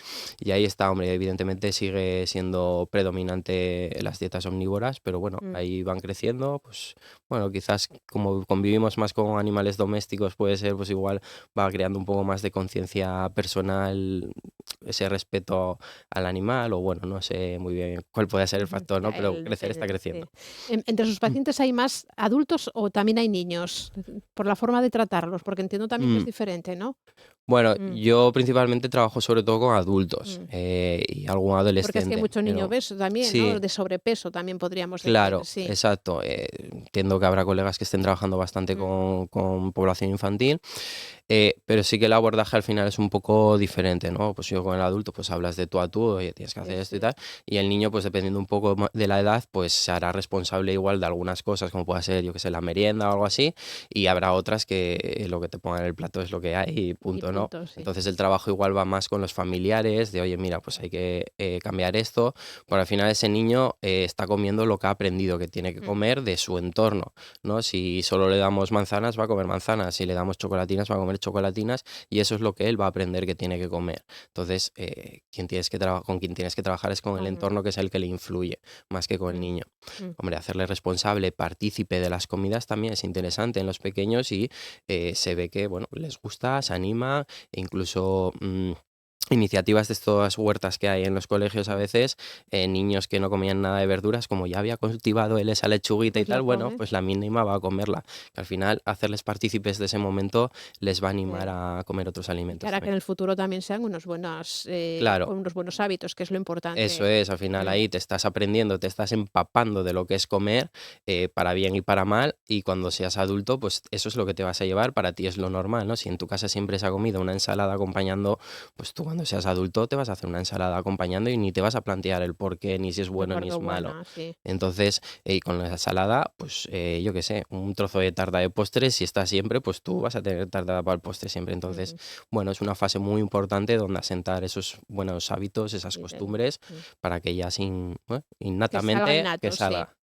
ahí está, hombre, evidentemente sigue siendo predominante las dietas omnívoras, pero bueno, ahí van creciendo, pues bueno, quizás como convivimos más con animales domésticos, puede ser, pues igual va creando un poco más de conciencia personal, ese respeto al animal, o bueno, no sé muy bien cuál puede ser el factor, ¿no? Pero crecer está creciendo. Sí. ¿Entre sus pacientes hay más adultos o también hay niños? Por la forma de tratarlos, porque entiendo también que es diferente, ¿no? Bueno, yo principalmente trabajo sobre todo con adultos y algún adolescente. Porque es que hay mucho niño pero obeso también, sí, ¿no? De sobrepeso también podríamos decir. claro, Sí. exacto. Entiendo que habrá colegas que estén trabajando bastante con población infantil, pero sí que el abordaje al final es un poco diferente, ¿no? Pues yo con el adulto pues hablas de tú a tú, oye, tienes que hacer esto y tal, y el niño pues dependiendo un poco de la edad pues se hará responsable igual de algunas cosas como pueda ser, yo que sé, la merienda o algo así, y habrá otras que lo que te pongan en el plato es lo que hay y punto, ¿no? Sí. Entonces el trabajo igual va más con los familiares, de oye, mira, pues hay que cambiar esto, porque al final ese niño está comiendo lo que ha aprendido que tiene que comer de su entorno, ¿no? Si solo le damos manzanas, va a comer manzanas, si le damos chocolatinas, va a comer chocolatinas, y eso es lo que él va a aprender que tiene que comer. Entonces, con quien tienes que trabajar es con el entorno, que es el que le influye, más que con el niño. Hombre, hacerle responsable, partícipe de las comidas también es interesante en los pequeños y se ve que, bueno, les gusta, se anima, e incluso iniciativas de estas huertas que hay en los colegios a veces, niños que no comían nada de verduras, como ya había cultivado él esa lechuguita y Pues la tal, bueno, come. pues la mínima va a comerla. Que al final, hacerles partícipes de ese momento les va a animar a comer otros alimentos Para que en también. el futuro también sean unos Claro, buenos hábitos, que es lo importante. eso es, al final ahí te estás aprendiendo, te estás empapando de lo que es comer, para bien y para mal, y cuando seas adulto, pues eso es lo que te vas a llevar, para ti es lo normal, ¿no? Si en tu casa siempre se ha comido una ensalada acompañando, pues tú cuando seas adulto te vas a hacer una ensalada acompañando y ni te vas a plantear el por qué, ni si es bueno ni es malo. Buena, sí. Entonces, y con la ensalada, pues yo qué sé, un trozo de tarta de postre, si está siempre, pues tú vas a tener tarta para el postre siempre. Entonces, bueno, es una fase muy importante donde asentar esos buenos hábitos, esas costumbres, para que ya innatamente innato, que salga.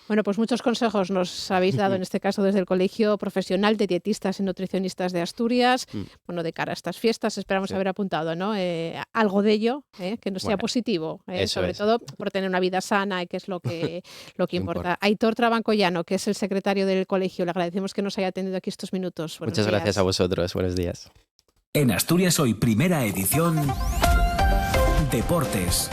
Bueno, pues muchos consejos nos habéis dado en este caso desde el Colegio Profesional de Dietistas y Nutricionistas de Asturias. Bueno, de cara a estas fiestas esperamos haber apuntado, ¿no? Algo de ello, que no sea positivo, sobre todo por tener una vida sana, y que es lo que importa. Aitor Trabancollano, que es el secretario del colegio, le agradecemos que nos haya atendido aquí estos minutos. Muchas gracias a vosotros. Buenos días. En Asturias Hoy, primera edición, Deportes.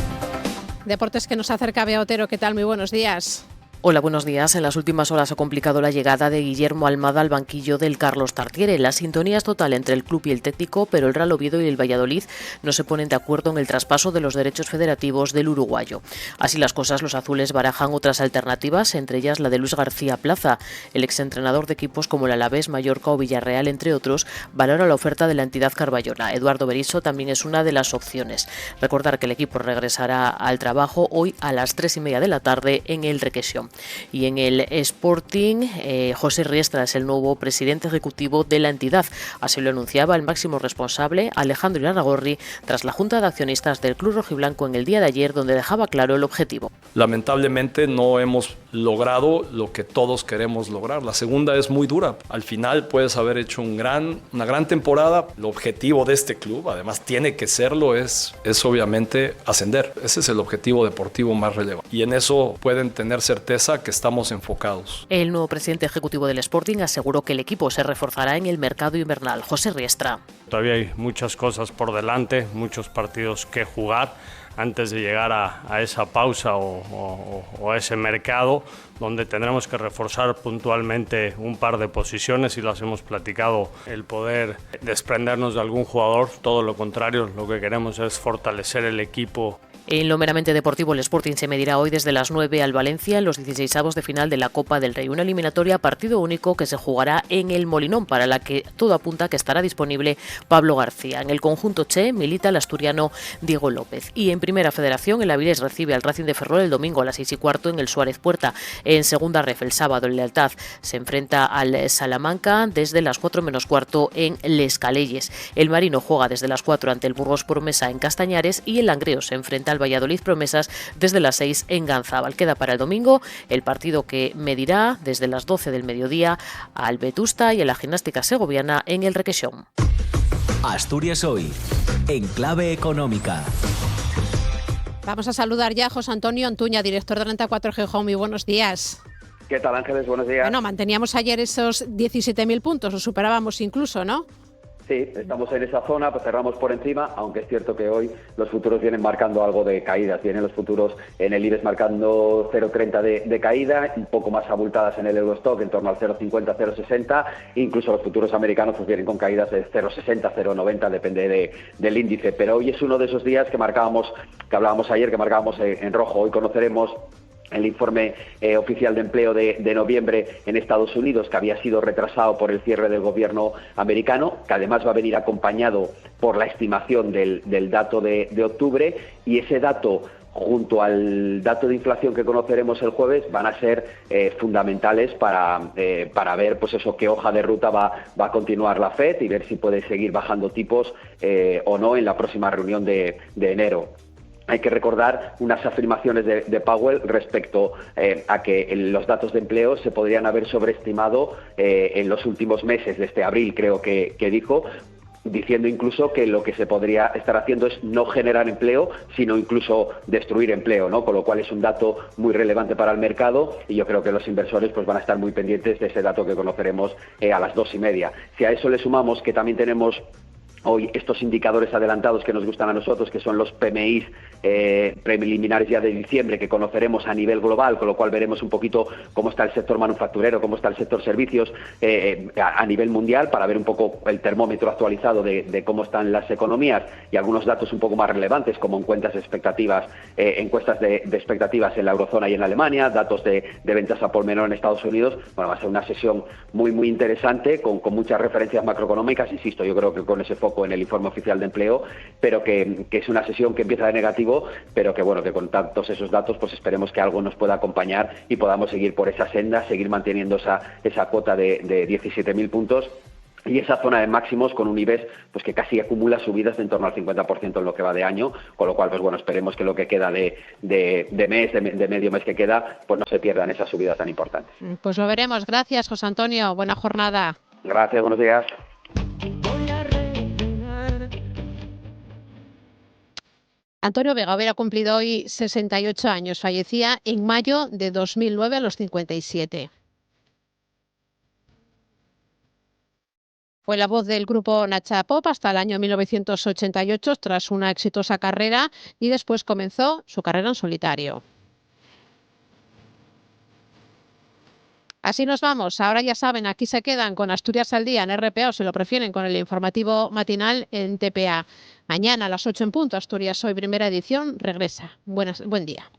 Deportes que nos acerca Bea Otero. ¿Qué tal? Muy buenos días. Hola, buenos días. En las últimas horas ha complicado la llegada de Guillermo Almada al banquillo del Carlos Tartiere. La sintonía es total entre el club y el técnico, pero el Real Oviedo y el Valladolid no se ponen de acuerdo en el traspaso de los derechos federativos del uruguayo. Así las cosas, los azules barajan otras alternativas, entre ellas la de Luis García Plaza. El exentrenador de equipos como el Alavés, Mallorca o Villarreal, entre otros, valora la oferta de la entidad carballona. Eduardo Berizzo también es una de las opciones. Recordar que el equipo regresará al trabajo hoy a las 3:30 de la tarde en el Requesión. Y en el Sporting, José Riestra es el nuevo presidente ejecutivo de la entidad. Así lo anunciaba el máximo responsable, Alejandro Irarragorri, tras la Junta de Accionistas del Club Rojiblanco en el día de ayer, donde dejaba claro el objetivo. Lamentablemente no hemos logrado lo que todos queremos lograr. La segunda es muy dura. Al final puedes haber hecho una gran temporada. El objetivo de este club, además tiene que serlo, es obviamente ascender. Ese es el objetivo deportivo más relevante. Y en eso pueden tener certeza que estamos enfocados. El nuevo presidente ejecutivo del Sporting aseguró que el equipo se reforzará en el mercado invernal. José Riestra. Todavía hay muchas cosas por delante, muchos partidos que jugar antes de llegar a esa pausa o a ese mercado, donde tendremos que reforzar puntualmente un par de posiciones, y las hemos platicado, el poder desprendernos de algún jugador. Todo lo contrario, lo que queremos es fortalecer el equipo. En lo meramente deportivo, el Sporting se medirá hoy desde las 9 al Valencia en los 16avos de final de la Copa del Rey. Una eliminatoria partido único que se jugará en el Molinón, para la que todo apunta que estará disponible Pablo García. En el conjunto Che milita el asturiano Diego López. Y en Primera Federación, el Avilés recibe al Racing de Ferrol el domingo a las 6:15 en el Suárez Puerta. En Segunda Ref, el sábado, el Lealtad se enfrenta al Salamanca desde las 4:15 en Les Calelles. El Marino juega desde las 4 ante el Burgos Promesa en Castañares, y el Langreo se enfrenta al Valladolid Promesas desde las 6 en Ganzábal. Queda para el domingo el partido que medirá desde las 12 del mediodía al Vetusta y a la Gimnástica Segoviana en el Requesión. Asturias Hoy, en clave económica. Vamos a saludar ya a José Antonio Antuña, director de Renta 4G Home. Muy buenos días. ¿Qué tal, Ángeles? Buenos días. Bueno, manteníamos ayer esos 17.000 puntos, o superábamos incluso, ¿no? Sí, estamos en esa zona, pues cerramos por encima, aunque es cierto que hoy los futuros vienen marcando algo de caídas. Vienen los futuros en el IBEX marcando 0,30 de caída, un poco más abultadas en el Eurostock, en torno al 0,50, 0,60. Incluso los futuros americanos pues vienen con caídas de 0,60, 0,90, depende del índice. Pero hoy es uno de esos días que hablábamos ayer, que marcábamos en rojo. Hoy conoceremos el informe oficial de empleo de noviembre en Estados Unidos, que había sido retrasado por el cierre del gobierno americano, que además va a venir acompañado por la estimación del dato de octubre, y ese dato, junto al dato de inflación que conoceremos el jueves, van a ser fundamentales para ver pues eso, qué hoja de ruta va a continuar la FED, y ver si puede seguir bajando tipos o no en la próxima reunión de enero. Hay que recordar unas afirmaciones de Powell respecto a que los datos de empleo se podrían haber sobreestimado en los últimos meses, desde abril creo que dijo, diciendo incluso que lo que se podría estar haciendo es no generar empleo, sino incluso destruir empleo, ¿no? Con lo cual es un dato muy relevante para el mercado, y yo creo que los inversores pues van a estar muy pendientes de ese dato que conoceremos a las 2:30. Si a eso le sumamos que también tenemos hoy estos indicadores adelantados que nos gustan a nosotros, que son los PMIs preliminares ya de diciembre, que conoceremos a nivel global, con lo cual veremos un poquito cómo está el sector manufacturero, cómo está el sector servicios a nivel mundial, para ver un poco el termómetro actualizado de cómo están las economías, y algunos datos un poco más relevantes, como encuestas de expectativas en la eurozona y en Alemania, datos de ventas a por menor en Estados Unidos. Bueno, va a ser una sesión muy, muy interesante, con muchas referencias macroeconómicas, insisto, yo creo que con ese foco en el informe oficial de empleo, pero que es una sesión que empieza de negativo, pero que bueno, que con tantos esos datos pues esperemos que algo nos pueda acompañar y podamos seguir por esa senda, seguir manteniendo esa cuota de 17.000 puntos, y esa zona de máximos con un IBEX pues que casi acumula subidas de en torno al 50% en lo que va de año, con lo cual pues bueno, esperemos que lo que queda de medio mes que queda, pues no se pierdan esas subidas tan importantes. Pues lo veremos. Gracias, José Antonio. Buena jornada. Gracias, buenos días. Antonio Vega hubiera cumplido hoy 68 años. Fallecía en mayo de 2009 a los 57. Fue la voz del grupo Nacha Pop hasta el año 1988 tras una exitosa carrera y después comenzó su carrera en solitario. Así nos vamos. Ahora ya saben, aquí se quedan con Asturias al Día en RPA o si lo prefieren con el informativo matinal en TPA. Mañana a las 8 en punto, Asturias Hoy, primera edición, regresa. Buen día.